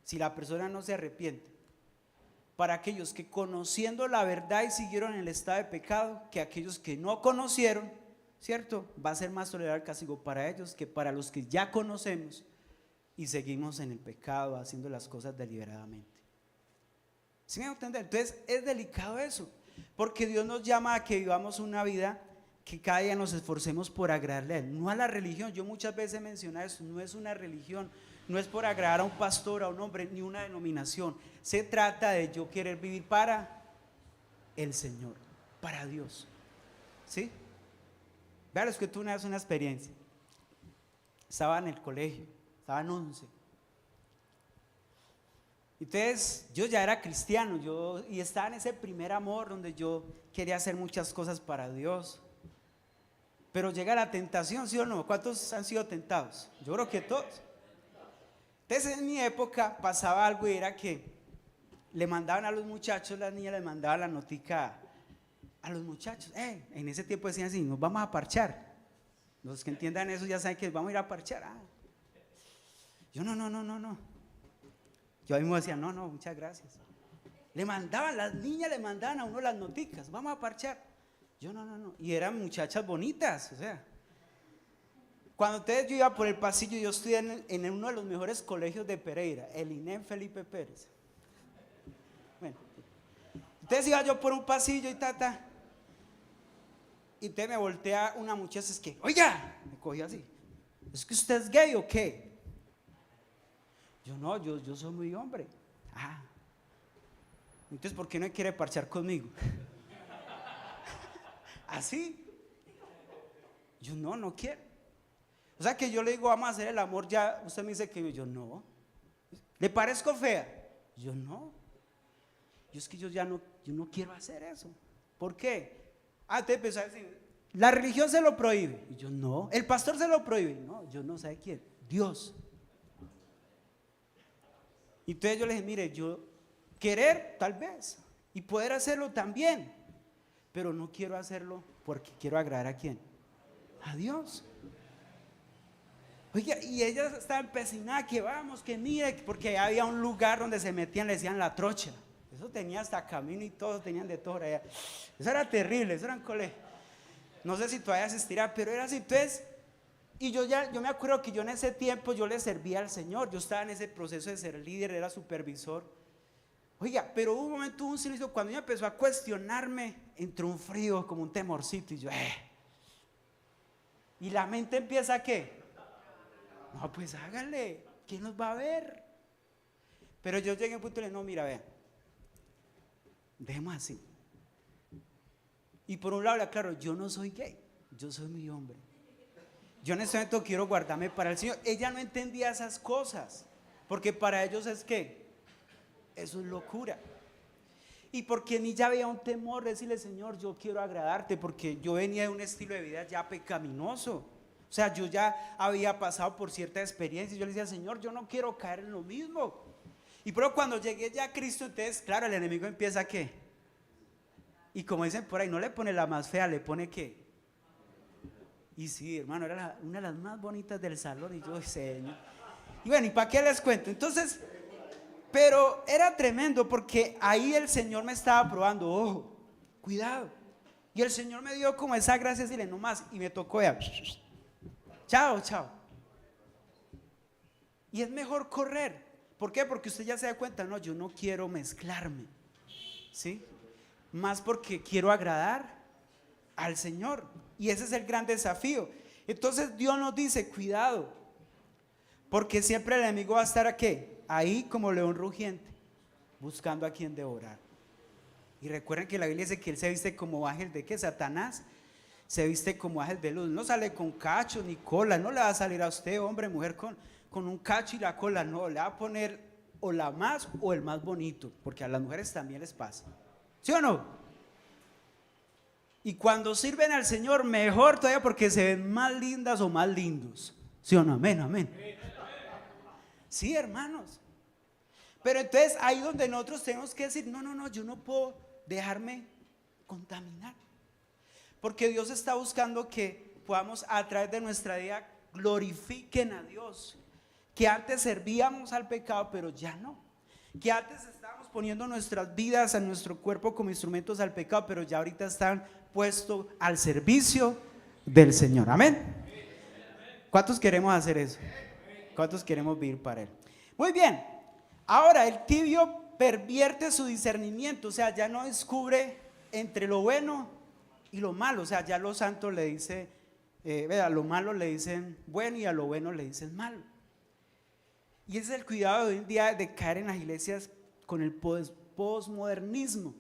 S1: si la persona no se arrepiente para aquellos que conociendo la verdad y siguieron en el estado de pecado, que aquellos que no conocieron, ¿cierto? Va a ser más tolerable el castigo para ellos que para los que ya conocemos y seguimos en el pecado haciendo las cosas deliberadamente. ¿Sí me entienden? Entonces es delicado eso, porque Dios nos llama a que vivamos una vida que cada día nos esforcemos por agradarle a Él, no a la religión. Yo muchas veces mencioné eso, no es una religión, no es por agradar a un pastor, a un hombre, ni una denominación. Se trata de yo querer vivir para el Señor, para Dios. ¿Sí? Vean, es que tuve una experiencia. Estaba en el colegio, estaban 11. Entonces yo ya era cristiano, y estaba en ese primer amor donde yo quería hacer muchas cosas para Dios. Pero llega la tentación, ¿sí o no? ¿Cuántos han sido tentados? Yo creo que todos. Entonces en mi época pasaba algo y era que le mandaban a los muchachos, las niñas le mandaban la notica a los muchachos. En ese tiempo decían así, nos vamos a parchar. Los que entiendan eso ya saben que vamos a ir a parchar. Yo no. Yo mismo decía, no, muchas gracias. Las niñas le mandaban a uno las noticas, vamos a parchar. Yo no. Y eran muchachas bonitas, o sea. Cuando yo iba por el pasillo, yo estudié en uno de los mejores colegios de Pereira, el INEM Felipe Pérez. Bueno, entonces iba yo por un pasillo y y entonces me voltea una muchacha, es que, oiga, me cogió así, ¿es que usted es gay o qué? Yo no, yo soy muy hombre. Entonces ¿por qué no quiere parchar conmigo? ¿Así? Yo no quiero. O sea que yo le digo, vamos a hacer el amor ya, usted me dice que yo no. ¿Le parezco fea? Yo no. Es que yo no quiero hacer eso. ¿Por qué? Entonces empezó a decir, la religión se lo prohíbe. Y yo no. El pastor se lo prohíbe. No, yo no, ¿sabe quién? Dios. Y entonces yo le dije, mire, yo querer tal vez y poder hacerlo también, pero no quiero hacerlo porque quiero agradar a quién, a Dios. Oiga, y ella estaba empecinada que vamos, que mire, porque había un lugar donde se metían, le decían la trocha. Eso tenía hasta camino y todo, tenían de todo allá. Eso era terrible, eso era un colegio. No sé si todavía se estira, pero era así. Entonces, y yo me acuerdo que yo en ese tiempo yo le servía al Señor, yo estaba en ese proceso de ser líder, era supervisor. Oiga, pero hubo un momento, un silencio, cuando ella empezó a cuestionarme, entró un frío, como un temorcito, y yo, y la mente empieza a ¿qué? No, pues hágale, ¿quién nos va a ver? Pero yo llegué a un punto y le dije, no, mira, vean, dejemos así. Y por un lado le aclaro, yo no soy gay, yo soy muy hombre. Yo en este momento quiero guardarme para el Señor. Ella no entendía esas cosas, porque para ellos es que eso es locura. Y porque ni ya había un temor de decirle, Señor, yo quiero agradarte, porque yo venía de un estilo de vida ya pecaminoso. O sea, yo ya había pasado por cierta experiencia. Yo le decía, Señor, yo no quiero caer en lo mismo. Y pero cuando llegué ya a Cristo, entonces, claro, el enemigo empieza ¿qué? Y como dicen por ahí, no le pone la más fea, le pone ¿qué? Y sí, hermano, era una de las más bonitas del salón. Y yo, Señor. Y bueno, ¿y para qué les cuento? Entonces, pero era tremendo porque ahí el Señor me estaba probando, ojo, cuidado. Y el Señor me dio como esa gracia de decirle, no más. Y me tocó ya, chao. Y es mejor correr. ¿Por qué? Porque usted ya se da cuenta, no, yo no quiero mezclarme. ¿Sí? Más porque quiero agradar al Señor. Y ese es el gran desafío. Entonces Dios nos dice, cuidado, porque siempre el enemigo va a estar ¿qué? Ahí como león rugiente, buscando a quien devorar. Y recuerden que la Biblia dice que él se viste como ángel de ¿qué? Satanás se viste como ángel de luz. No sale con cacho ni cola. No le va a salir a usted, hombre, mujer, con un cacho y la cola. No, le va a poner o la más o el más bonito, porque a las mujeres también les pasa. ¿Sí o no? Y cuando sirven al Señor, mejor todavía, porque se ven más lindas o más lindos. ¿Sí o no? Amén. Sí, hermanos. Pero entonces ahí donde nosotros tenemos que decir, no, yo no puedo dejarme contaminar. Porque Dios está buscando que podamos a través de nuestra vida glorifiquen a Dios. Que antes servíamos al pecado, pero ya no. Que antes estábamos poniendo nuestras vidas, a nuestro cuerpo como instrumentos al pecado, pero ya ahorita están puestos al servicio del Señor. Amén. ¿Cuántos queremos hacer eso? ¿Cuántos queremos vivir para Él? Muy bien. Ahora el tibio pervierte su discernimiento, o sea, ya no descubre entre lo bueno y lo malo. O sea, ya los santos le dicen, a lo malo le dicen bueno y a lo bueno le dicen malo. Y ese es el cuidado de hoy en día, de caer en las iglesias con el posmodernismo,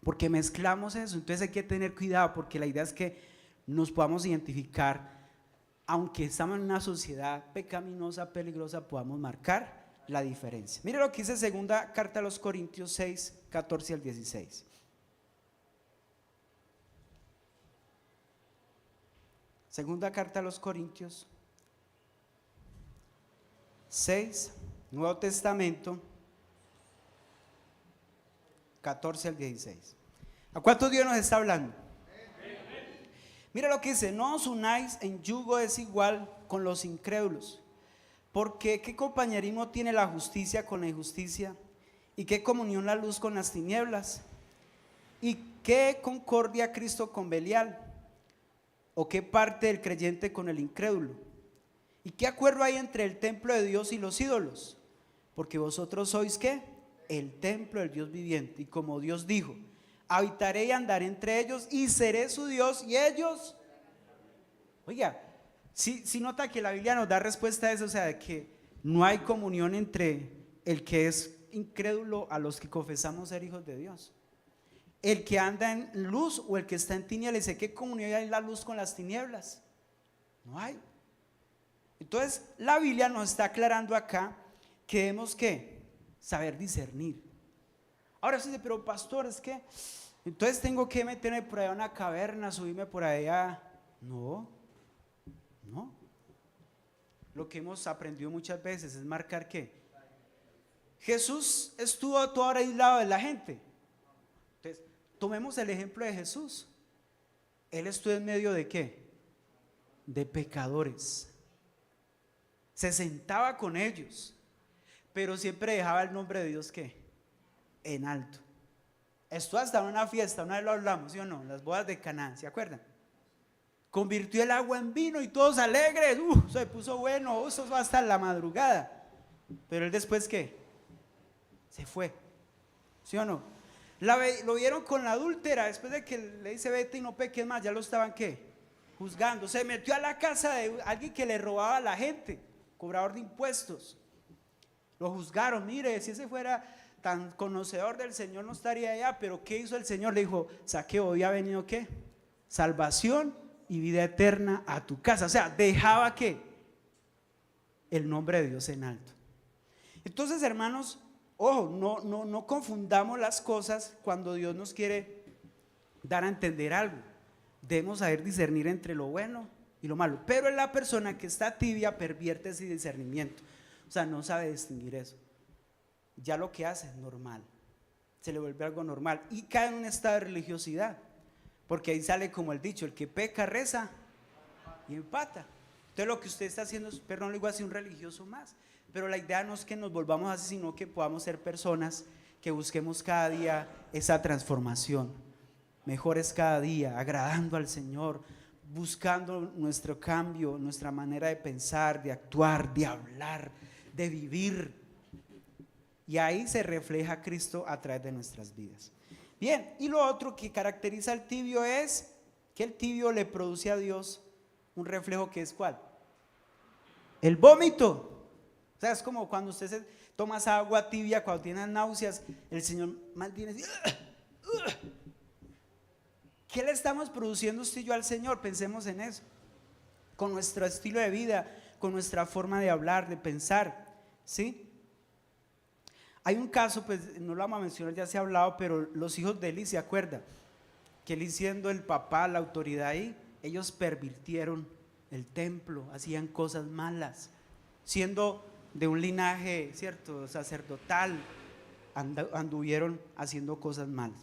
S1: porque mezclamos eso. Entonces hay que tener cuidado, porque la idea es que nos podamos identificar, aunque estamos en una sociedad pecaminosa, peligrosa, podamos marcar la diferencia. Mire lo que dice segunda carta a los Corintios 6, 14 al 16. Segunda carta a los Corintios 6, Nuevo Testamento, 14 al 16. ¿A cuántos Dios nos está hablando? Mira lo que dice: no os unáis en yugo desigual con los incrédulos, porque ¿qué compañerismo tiene la justicia con la injusticia? ¿Y qué comunión la luz con las tinieblas? ¿Y qué concordia Cristo con Belial? ¿O qué parte del creyente con el incrédulo? ¿Y qué acuerdo hay entre el templo de Dios y los ídolos? Porque vosotros sois ¿qué? El templo del Dios viviente. Y como Dios dijo: habitaré y andaré entre ellos y seré su Dios y ellos. Oiga, si nota que la Biblia nos da respuesta a eso, o sea, de que no hay comunión entre el que es incrédulo a los que confesamos ser hijos de Dios. El que anda en luz o el que está en tinieblas. ¿Qué comunión hay la luz con las tinieblas? No hay. Entonces la Biblia nos está aclarando acá que debemos ¿qué? Saber discernir. Ahora sí, pero pastor, es que entonces tengo que meterme por allá a una caverna, subirme por allá. No. Lo que hemos aprendido muchas veces es marcar ¿qué? Jesús estuvo toda hora aislado de la gente. Entonces, tomemos el ejemplo de Jesús. Él estuvo en medio de ¿qué? De pecadores. Se sentaba con ellos, pero siempre dejaba el nombre de Dios ¿qué? En alto. Esto hasta en una fiesta, una vez lo hablamos, ¿sí o no? Las bodas de Caná, ¿se acuerdan? Convirtió el agua en vino y todos alegres. Se puso bueno, eso va hasta la madrugada. Pero él después ¿qué? Se fue, ¿sí o no? Lo vieron con la adúltera, después de que le dice vete y no peques más, ya lo estaban ¿qué? Juzgando. Se metió a la casa de alguien que le robaba a la gente, cobrador de impuestos. Lo juzgaron. Mire, si ese fuera tan conocedor del Señor no estaría allá. Pero ¿qué hizo el Señor? Le dijo: Zaqueo, hoy ha venido ¿qué? Salvación y vida eterna a tu casa. O sea, dejaba ¿qué? El nombre de Dios en alto. Entonces, hermanos, ojo, no confundamos las cosas cuando Dios nos quiere dar a entender algo. Debemos saber discernir entre lo bueno y lo malo. Pero en la persona que está tibia pervierte ese discernimiento. O sea, no sabe distinguir eso. Ya lo que hace es normal. Se le vuelve algo normal y cae en un estado de religiosidad. Porque ahí sale como el dicho: el que peca reza y empata. Entonces lo que usted está haciendo es, perdón, lo digo así, un religioso más. Pero la idea no es que nos volvamos así, sino que podamos ser personas que busquemos cada día esa transformación. Mejores cada día, agradando al Señor, buscando nuestro cambio, nuestra manera de pensar, de actuar, de hablar, de vivir. Y ahí se refleja Cristo a través de nuestras vidas. Bien, y lo otro que caracteriza al tibio es que el tibio le produce a Dios un reflejo que es ¿cuál? El vómito. O sea, es como cuando usted toma esa agua tibia, cuando tiene náuseas, el Señor mantiene así. ¿Qué le estamos produciendo usted y yo al Señor? Pensemos en eso. Con nuestro estilo de vida, con nuestra forma de hablar, de pensar, ¿sí? Hay un caso, pues no lo vamos a mencionar, ya se ha hablado, pero los hijos de Eli, ¿se acuerdan? Que Eli, siendo el papá, la autoridad ahí, ellos pervirtieron el templo, hacían cosas malas, siendo de un linaje, ¿cierto?, sacerdotal, anduvieron haciendo cosas malas.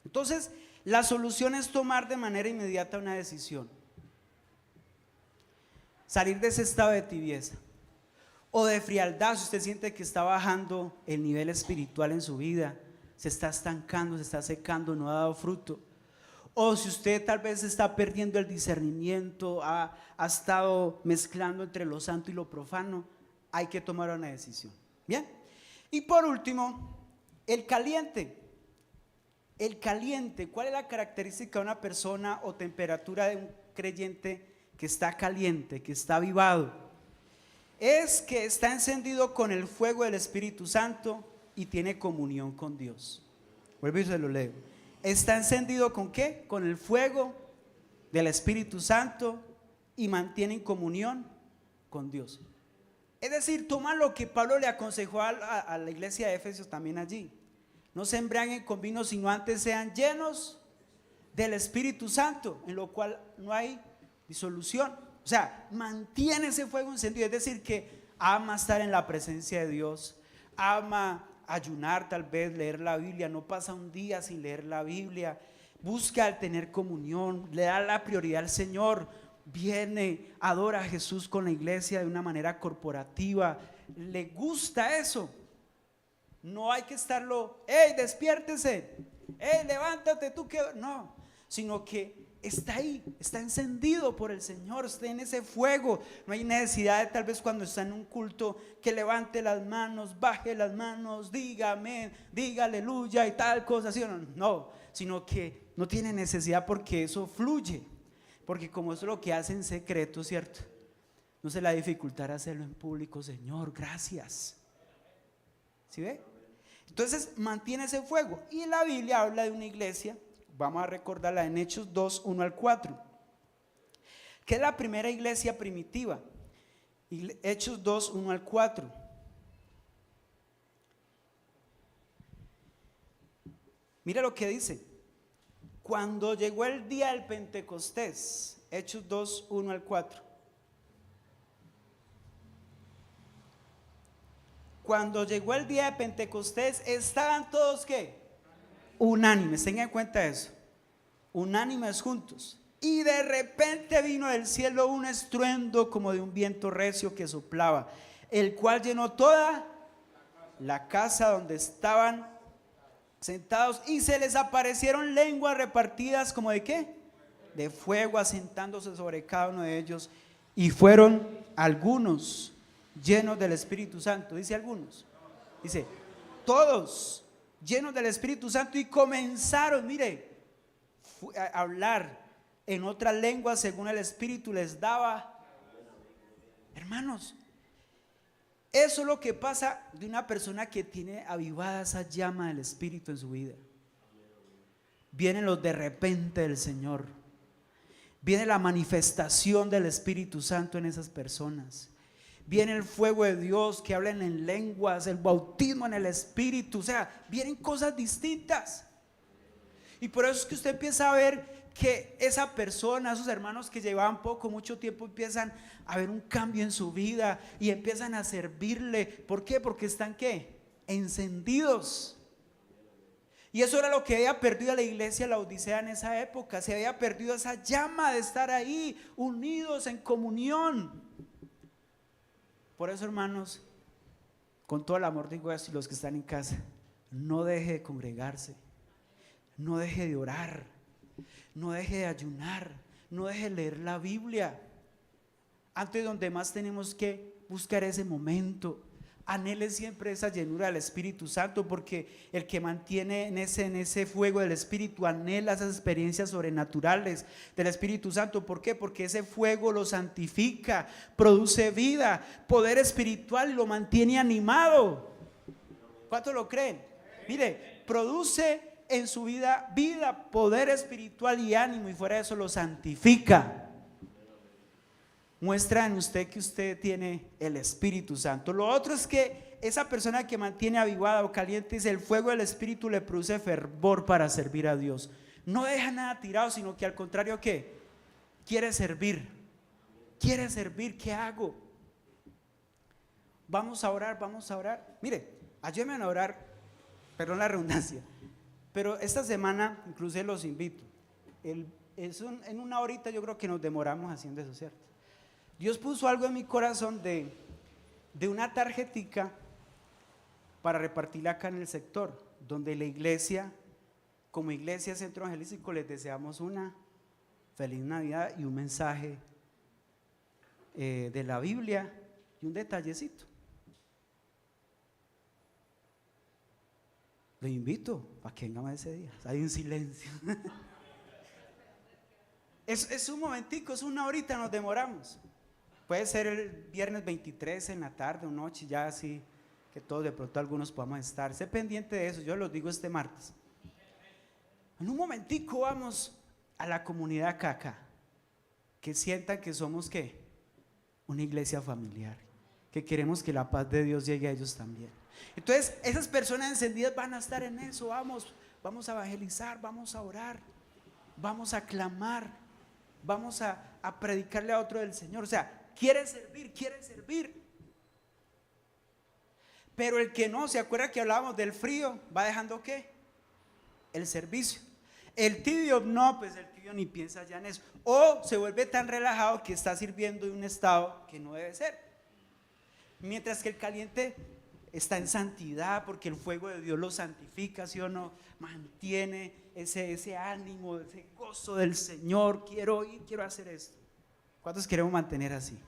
S1: Entonces, la solución es tomar de manera inmediata una decisión. salir de ese estado de tibieza o de frialdad. Si usted siente que está bajando el nivel espiritual en su vida, se está estancando, se está secando, no ha dado fruto, o si usted tal vez está perdiendo el discernimiento, ha estado mezclando entre lo santo y lo profano, hay que tomar una decisión. Bien, y por último, el caliente. El caliente, ¿cuál es la característica de una persona o temperatura de un creyente que está caliente, que está avivado? Es que está encendido con el fuego del Espíritu Santo y tiene comunión con Dios. Vuelvo y se lo leo. ¿Está encendido con qué? Con el fuego del Espíritu Santo y mantiene comunión con Dios. Es decir, toma lo que Pablo le aconsejó a la iglesia de Efesios también allí. No se embriaguen con vino, sino antes sean llenos del Espíritu Santo, en lo cual no hay disolución. O sea, mantiene ese fuego encendido. Es decir, que ama estar en la presencia de Dios, ama ayunar, tal vez leer la Biblia, no pasa un día sin leer la Biblia, busca el tener comunión, le da la prioridad al Señor, viene, adora a Jesús con la iglesia de una manera corporativa, le gusta eso. No hay que estarlo, hey, despiértese, hey, levántate tú que no, sino que está ahí, está encendido por el Señor, está en ese fuego. No hay necesidad de tal vez cuando está en un culto que levante las manos, baje las manos, diga amén, diga aleluya y tal cosa así, no, sino que no tiene necesidad porque eso fluye, porque como eso es lo que hace en secreto, ¿cierto? No se la dificultará hacerlo en público. Señor, gracias. ¿Sí ve? Entonces mantiene ese fuego. Y la Biblia habla de una iglesia, vamos a recordarla en Hechos 2, 1 al 4, que es la primera iglesia primitiva. Hechos 2, 1 al 4. Mira lo que dice. Cuando llegó el día del Pentecostés, Hechos 2, 1 al 4. Cuando llegó el día de Pentecostés, estaban todos ¿qué? Unánimes, tengan en cuenta eso, unánimes juntos. Y de repente vino del cielo un estruendo como de un viento recio que soplaba, el cual llenó toda la casa donde estaban sentados, y se les aparecieron lenguas repartidas como de ¿qué? De fuego, asentándose sobre cada uno de ellos, y fueron algunos llenos del Espíritu Santo. Dice algunos, dice todos llenos del Espíritu Santo, y comenzaron, mire, a hablar en otras lenguas según el Espíritu les daba. Hermanos, eso es lo que pasa de una persona que tiene avivada esa llama del Espíritu en su vida. Vienen los de repente del Señor, viene la manifestación del Espíritu Santo en esas personas, viene el fuego de Dios, que hablan en lenguas, el bautismo en el Espíritu, o sea, vienen cosas distintas. Y por eso es que usted empieza a ver que esa persona, esos hermanos que llevaban mucho tiempo, empiezan a ver un cambio en su vida y empiezan a servirle. ¿Por qué? Porque están ¿qué? Encendidos. Y eso era lo que había perdido la iglesia, la Odisea en esa época. Se había perdido esa llama de estar ahí, unidos en comunión. Por eso, hermanos, con todo el amor digo esto, y los que están en casa, no deje de congregarse, no deje de orar, no deje de ayunar, no deje de leer la Biblia. Antes, donde más tenemos que buscar ese momento, anhele siempre esa llenura del Espíritu Santo, porque el que mantiene en ese fuego del Espíritu anhela esas experiencias sobrenaturales del Espíritu Santo. ¿Por qué? Porque ese fuego lo santifica, produce vida, poder espiritual, y lo mantiene animado. ¿Cuántos lo creen? Mire, produce en su vida poder espiritual y ánimo, y fuera de eso lo santifica. Muestra en usted que usted tiene el Espíritu Santo. Lo otro es que esa persona que mantiene avivada o caliente, dice, el fuego del Espíritu le produce fervor para servir a Dios. No deja nada tirado, sino que al contrario, ¿qué? Quiere servir. Quiere servir. ¿Qué hago? Vamos a orar, vamos a orar. Mire, ayúdenme a orar, perdón la redundancia, pero esta semana incluso los invito. En una horita yo creo que nos demoramos haciendo eso, ¿cierto? Dios puso algo en mi corazón de una tarjetica para repartirla acá en el sector, donde la iglesia, como iglesia Centro Evangelístico, les deseamos una feliz Navidad y un mensaje de la Biblia y un detallecito. Lo invito para que vengan ese día. Hay un silencio. Es un momentico, es una horita, nos demoramos. Puede ser el viernes 23 en la tarde o noche, ya así que todos de pronto algunos podamos estar. Sé pendiente de eso, yo los digo este martes. En un momentico vamos a la comunidad acá, que sientan que somos ¿qué? Una iglesia familiar, que queremos que la paz de Dios llegue a ellos también. Entonces esas personas encendidas van a estar en eso. Vamos a evangelizar, vamos a orar, vamos a clamar, vamos a predicarle a otro del Señor. O sea, quiere servir. Pero el que no, ¿se acuerda que hablábamos del frío? ¿Va dejando qué? El servicio. El tibio, no, pues el tibio ni piensa ya en eso. O se vuelve tan relajado que está sirviendo en un estado que no debe ser. Mientras que el caliente está en santidad, porque el fuego de Dios lo santifica, ¿sí o no? Mantiene ese ánimo, ese gozo del Señor. Quiero ir, quiero hacer esto. ¿Cuántos queremos mantener así?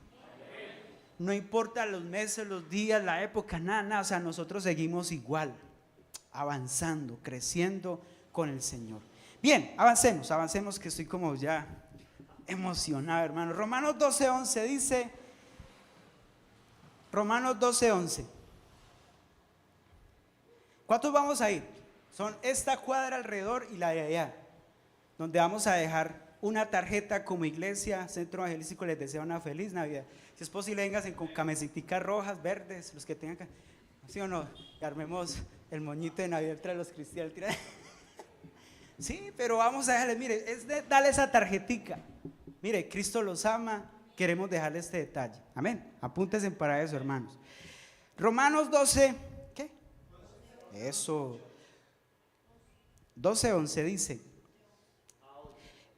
S1: No importa los meses, los días, la época, nada, o sea, nosotros seguimos igual, avanzando, creciendo con el Señor. Bien, avancemos que estoy como ya emocionado, hermano. Romanos 12:11 dice, Romanos 12:11. ¿Cuántos vamos a ir? Son esta cuadra alrededor y la de allá, donde vamos a dejar una tarjeta como iglesia Centro Evangelístico. Les deseo una feliz Navidad. Si es posible, vengan con camisetas rojas, verdes, los que tengan, ¿sí o no? Y armemos el moñito de Navidad entre los cristianos. Sí, pero vamos a dejarles, mire, dale esa tarjetica. Mire, Cristo los ama, queremos dejarle este detalle. Amén. Apúntense para eso, hermanos. Romanos 12, ¿qué? Eso. 12:11 dice: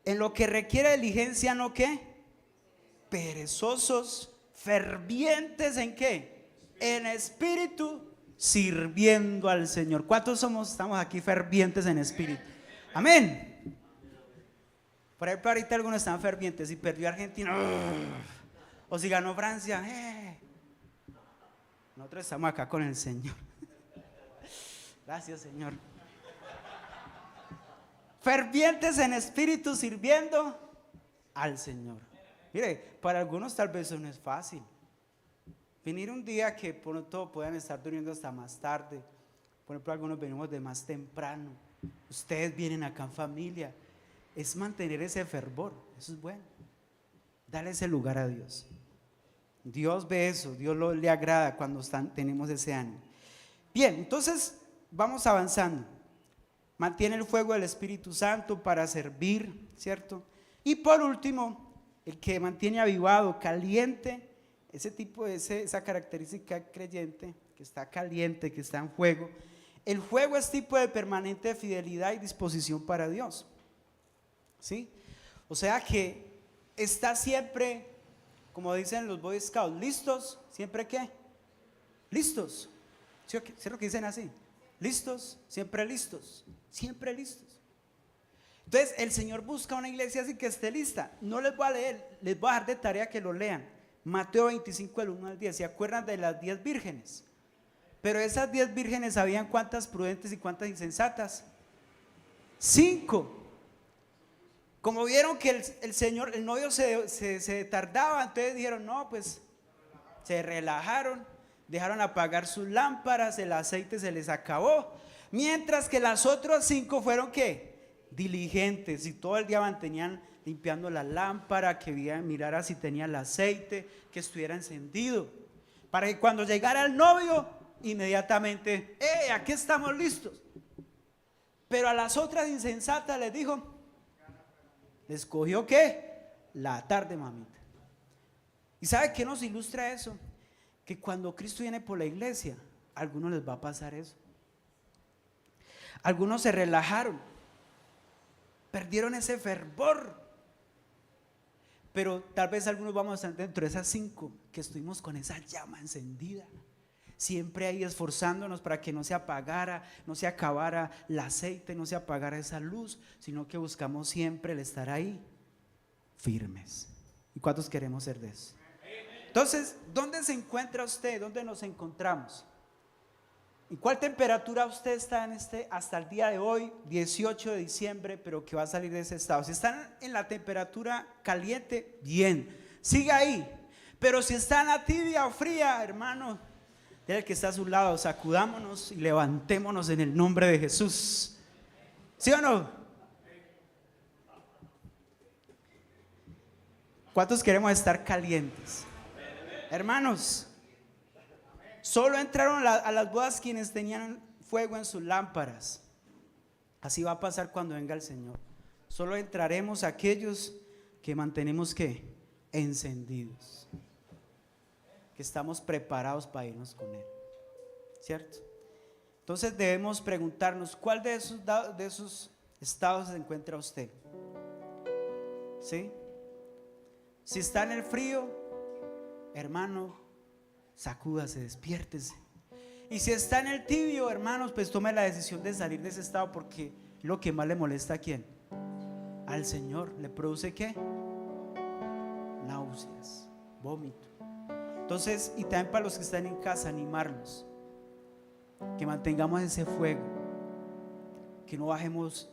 S1: en lo que requiere diligencia, ¿no qué? Perezosos, fervientes ¿en qué? En espíritu, sirviendo al Señor. ¿Cuántos estamos aquí fervientes en espíritu? Amén. Por ejemplo, ahorita algunos están fervientes. Si perdió Argentina, o si ganó Francia, nosotros estamos acá con el Señor. Gracias, Señor. Fervientes en espíritu, sirviendo al Señor. Mire, para algunos tal vez eso no es fácil. Venir un día que por pronto puedan estar durmiendo hasta más tarde. Por ejemplo, algunos venimos de más temprano. Ustedes vienen acá en familia. Es mantener ese fervor. Eso es bueno. Dale ese lugar a Dios. Dios ve eso. Dios le agrada cuando tenemos ese ánimo. Bien, entonces vamos avanzando. Mantiene el fuego del Espíritu Santo para servir, ¿cierto? Y por último, el que mantiene avivado, caliente, esa característica creyente, que está caliente, que está en fuego. El fuego es tipo de permanente fidelidad y disposición para Dios, ¿sí? O sea que está siempre, como dicen los Boy Scouts, listos, ¿siempre qué? Listos, ¿sí es lo que dicen así? Listos, siempre listos, siempre listos. Entonces el Señor busca una iglesia así que esté lista. No les voy a leer, les voy a dejar de tarea que lo lean. Mateo 25, del 1 al 10. ¿Se acuerdan de las 10 vírgenes? Pero esas 10 vírgenes, ¿sabían cuántas prudentes y cuántas insensatas? 5. Como vieron que el novio se tardaba, entonces dijeron, no, pues se relajaron. Dejaron apagar sus lámparas, el aceite se les acabó. Mientras que las otras 5 fueron ¿qué? Diligentes, y todo el día mantenían limpiando la lámpara, que mirara si tenía el aceite, que estuviera encendido, para que cuando llegara el novio, inmediatamente, aquí estamos listos. Pero a las otras insensatas les dijo, les cogió ¿qué? La tarde, mamita. ¿Y sabe qué nos ilustra eso? Que cuando Cristo viene por la iglesia, a algunos les va a pasar eso. Algunos se relajaron, perdieron ese fervor. pero tal vez algunos vamos a estar dentro de esas 5 que estuvimos con esa llama encendida, siempre ahí esforzándonos para que no se apagara, no se acabara el aceite, no se apagara esa luz, sino que buscamos siempre el estar ahí firmes. ¿Y cuántos queremos ser de eso? Entonces, ¿dónde se encuentra usted? ¿Dónde nos encontramos? ¿En cuál temperatura usted está hasta el día de hoy, 18 de diciembre, pero que va a salir de ese estado? Si están en la temperatura caliente, bien, siga ahí. Pero si está en la tibia o fría, hermano, el que está a su lado, sacudámonos y levantémonos en el nombre de Jesús. ¿Sí o no? ¿Cuántos queremos estar calientes? Hermanos, solo entraron a las bodas quienes tenían fuego en sus lámparas. Así va a pasar cuando venga el Señor. Solo entraremos aquellos que mantenemos encendidos, que estamos preparados para irnos con Él, ¿cierto? Entonces debemos preguntarnos, ¿cuál de esos estados se encuentra usted? ¿Sí? Si está en el frío, hermano, sacúdase, despiértese. Y si está en el tibio, hermanos, pues tome la decisión de salir de ese estado, porque lo que más le molesta ¿a quién? Al Señor. ¿Le produce qué? Náuseas, vómito. Entonces, y también para los que están en casa, animarlos, que mantengamos ese fuego, que no bajemos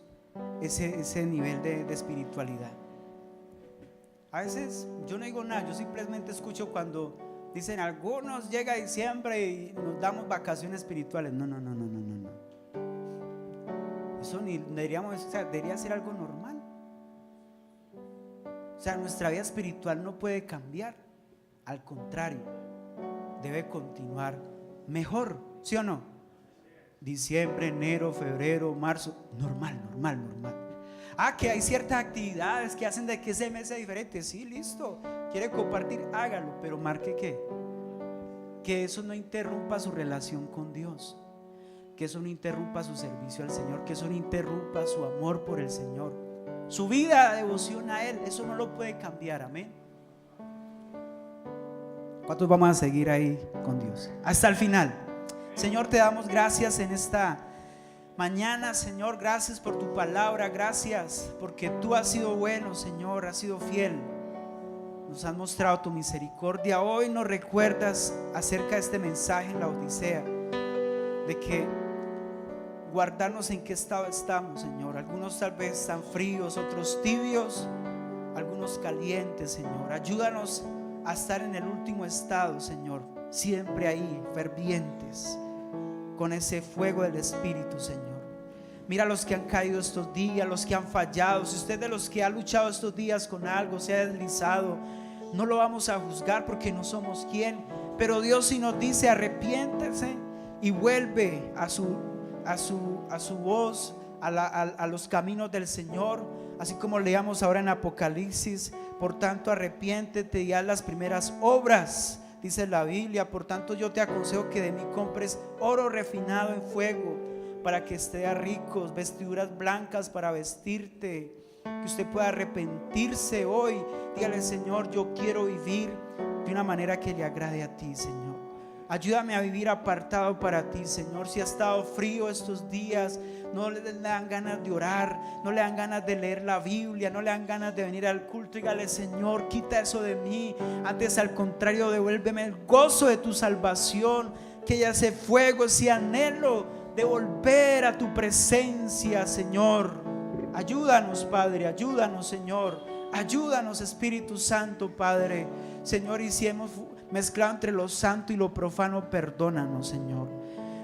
S1: ese nivel de espiritualidad. A veces yo no digo nada, yo simplemente escucho cuando dicen algunos llega diciembre y nos damos vacaciones espirituales. No. Eso ni deberíamos, debería ser algo normal. O sea, nuestra vida espiritual no puede cambiar, al contrario, debe continuar mejor, ¿sí o no? Diciembre, enero, febrero, marzo, normal. Que hay ciertas actividades que hacen de que ese mes sea diferente. Sí, listo, quiere compartir, hágalo, pero marque que eso no interrumpa su relación con Dios, que eso no interrumpa su servicio al Señor, que eso no interrumpa su amor por el Señor, su vida de devoción a Él. Eso no lo puede cambiar, amén. ¿Cuántos vamos a seguir ahí con Dios hasta el final? Señor, te damos gracias en esta mañana, Señor. Gracias por tu palabra, gracias porque tú has sido bueno, Señor, has sido fiel, nos has mostrado tu misericordia. Hoy nos recuerdas acerca de este mensaje en la Odisea, de que guardarnos en qué estado estamos, Señor. Algunos tal vez están fríos, otros tibios, algunos calientes, Señor. Ayúdanos a estar en el último estado, Señor, siempre ahí, fervientes, con ese fuego del Espíritu, Señor. Mira los que han caído estos días, los que han fallado. Si usted de los que ha luchado estos días con algo se ha deslizado, no lo vamos a juzgar porque no somos quien. Pero Dios sí nos dice: arrepiéntese y vuelve a su voz, a los caminos del Señor. Así como leamos ahora en Apocalipsis: por tanto arrepiéntete y haz las primeras obras, dice la Biblia. Por tanto yo te aconsejo que de mí compres oro refinado en fuego, para que estés rico, vestiduras blancas para vestirte, que usted pueda arrepentirse hoy. Dígale: Señor, yo quiero vivir de una manera que le agrade a ti, Señor. Ayúdame a vivir apartado para ti, Señor. Si ha estado frío estos días, no le dan ganas de orar, no le dan ganas de leer la Biblia, no le dan ganas de venir al culto, dígale: Señor, quita eso de mí. Antes, al contrario, devuélveme el gozo de tu salvación, que haya ese fuego, ese anhelo de volver a tu presencia, Señor. Ayúdanos, Padre, ayúdanos, Señor. Ayúdanos, Espíritu Santo, Padre. Señor, y si hemos mezclado entre lo santo y lo profano, perdónanos, Señor.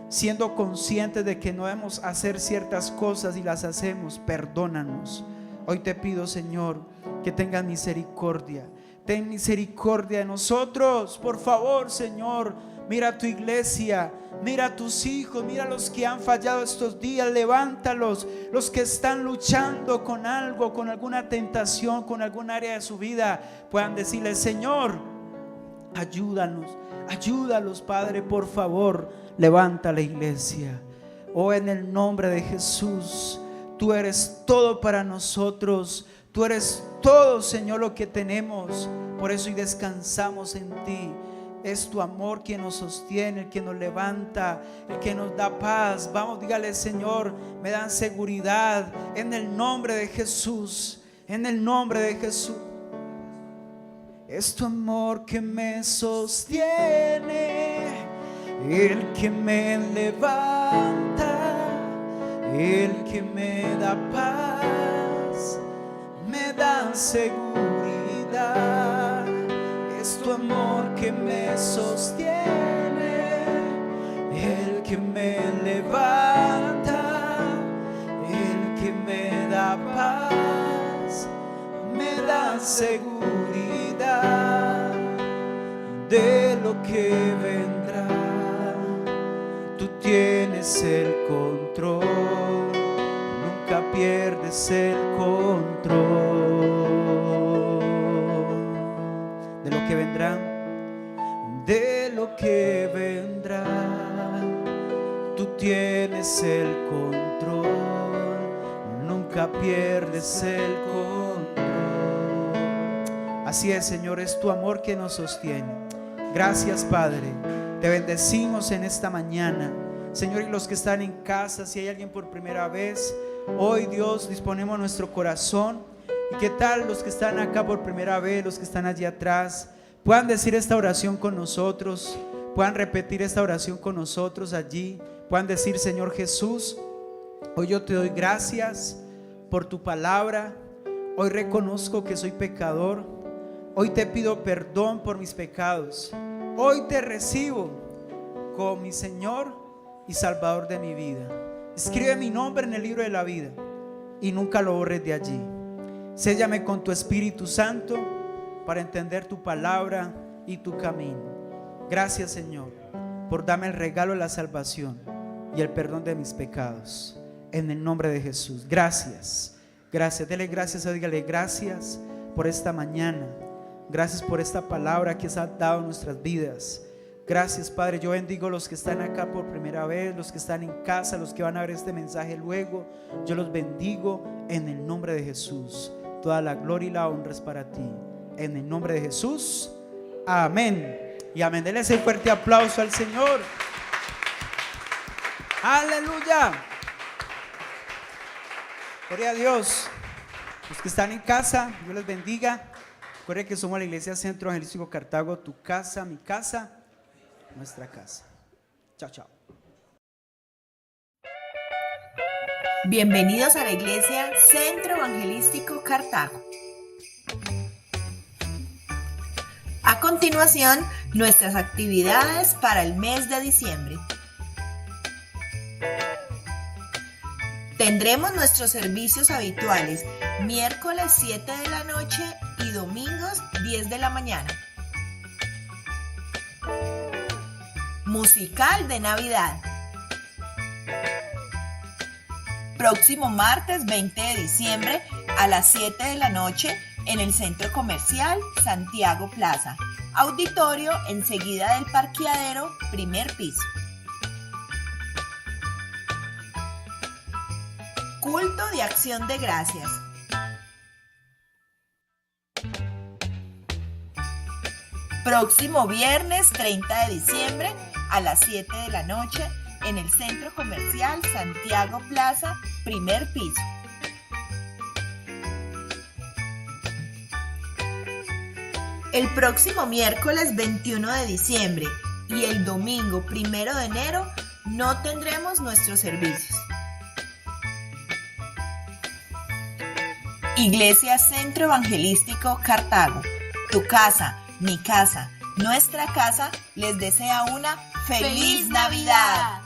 S1: Siendo conscientes de que no debemos hacer ciertas cosas y las hacemos, perdónanos. Hoy te pido, Señor, que tengas misericordia. Ten misericordia de nosotros, por favor, Señor. Mira a tu iglesia, mira a tus hijos, mira a los que han fallado estos días, levántalos. Los que están luchando con algo, con alguna tentación, con algún área de su vida, puedan decirle: Señor, ayúdalos, Padre, por favor. Levanta la iglesia. Oh, en el nombre de Jesús, tú eres todo para nosotros. Tú eres todo, Señor, lo que tenemos. Por eso y descansamos en ti. Es tu amor quien nos sostiene, el que nos levanta, el que nos da paz. Vamos, dígale: Señor, me dan seguridad en el nombre de Jesús. En el nombre de Jesús. Es tu amor que me sostiene, el que me levanta, el que me da paz, me da seguridad. Es tu amor que me sostiene, el que me levanta, el que me da paz, me da seguridad de lo que vendrá. Tú tienes el control, nunca pierdes el control de lo que vendrá, de lo que vendrá. Tú tienes el control, nunca pierdes el control. Así es, Señor, es tu amor que nos sostiene. Gracias, Padre. Te bendecimos en esta mañana, Señor. Y los que están en casa, si hay alguien por primera vez, hoy, Dios, disponemos nuestro corazón. ¿Y qué tal los que están acá por primera vez, los que están allí atrás? Puedan decir esta oración con nosotros, puedan repetir esta oración con nosotros allí. Puedan decir: Señor Jesús, hoy yo te doy gracias por tu palabra. Hoy reconozco que soy pecador. Hoy te pido perdón por mis pecados. Hoy te recibo como mi Señor y Salvador de mi vida. Escribe mi nombre en el libro de la vida y nunca lo borres de allí. Séllame con tu Espíritu Santo para entender tu palabra y tu camino. Gracias, Señor, por darme el regalo de la salvación y el perdón de mis pecados. En el nombre de Jesús. Gracias. Gracias. Dele gracias, dígale: gracias por esta mañana. Gracias por esta palabra que has dado en nuestras vidas. Gracias, Padre. Yo bendigo a los que están acá por primera vez, los que están en casa, los que van a ver este mensaje luego. Yo los bendigo en el nombre de Jesús. Toda la gloria y la honra es para ti. En el nombre de Jesús. Amén. Y amén. Denle ese fuerte aplauso al Señor. Aleluya. Gloria a Dios. Los que están en casa, Dios les bendiga. Recuerden que somos la Iglesia Centro Evangelístico Cartago. Tu casa, mi casa, nuestra casa. Chao, chao.
S2: Bienvenidos a la Iglesia Centro Evangelístico Cartago. A continuación, nuestras actividades para el mes de diciembre. Tendremos nuestros servicios habituales miércoles 7 de la noche y domingos 10 de la mañana. Musical de Navidad. Próximo martes 20 de diciembre a las 7 de la noche en el Centro Comercial Santiago Plaza. Auditorio enseguida del parqueadero, primer piso. Culto de Acción de Gracias. Próximo viernes 30 de diciembre a las 7 de la noche en el Centro Comercial Santiago Plaza, primer piso. El próximo miércoles 21 de diciembre y el domingo 1 de enero no tendremos nuestros servicios. Iglesia Centro Evangelístico Cartago. Tu casa, mi casa, nuestra casa les desea una ¡Feliz Navidad!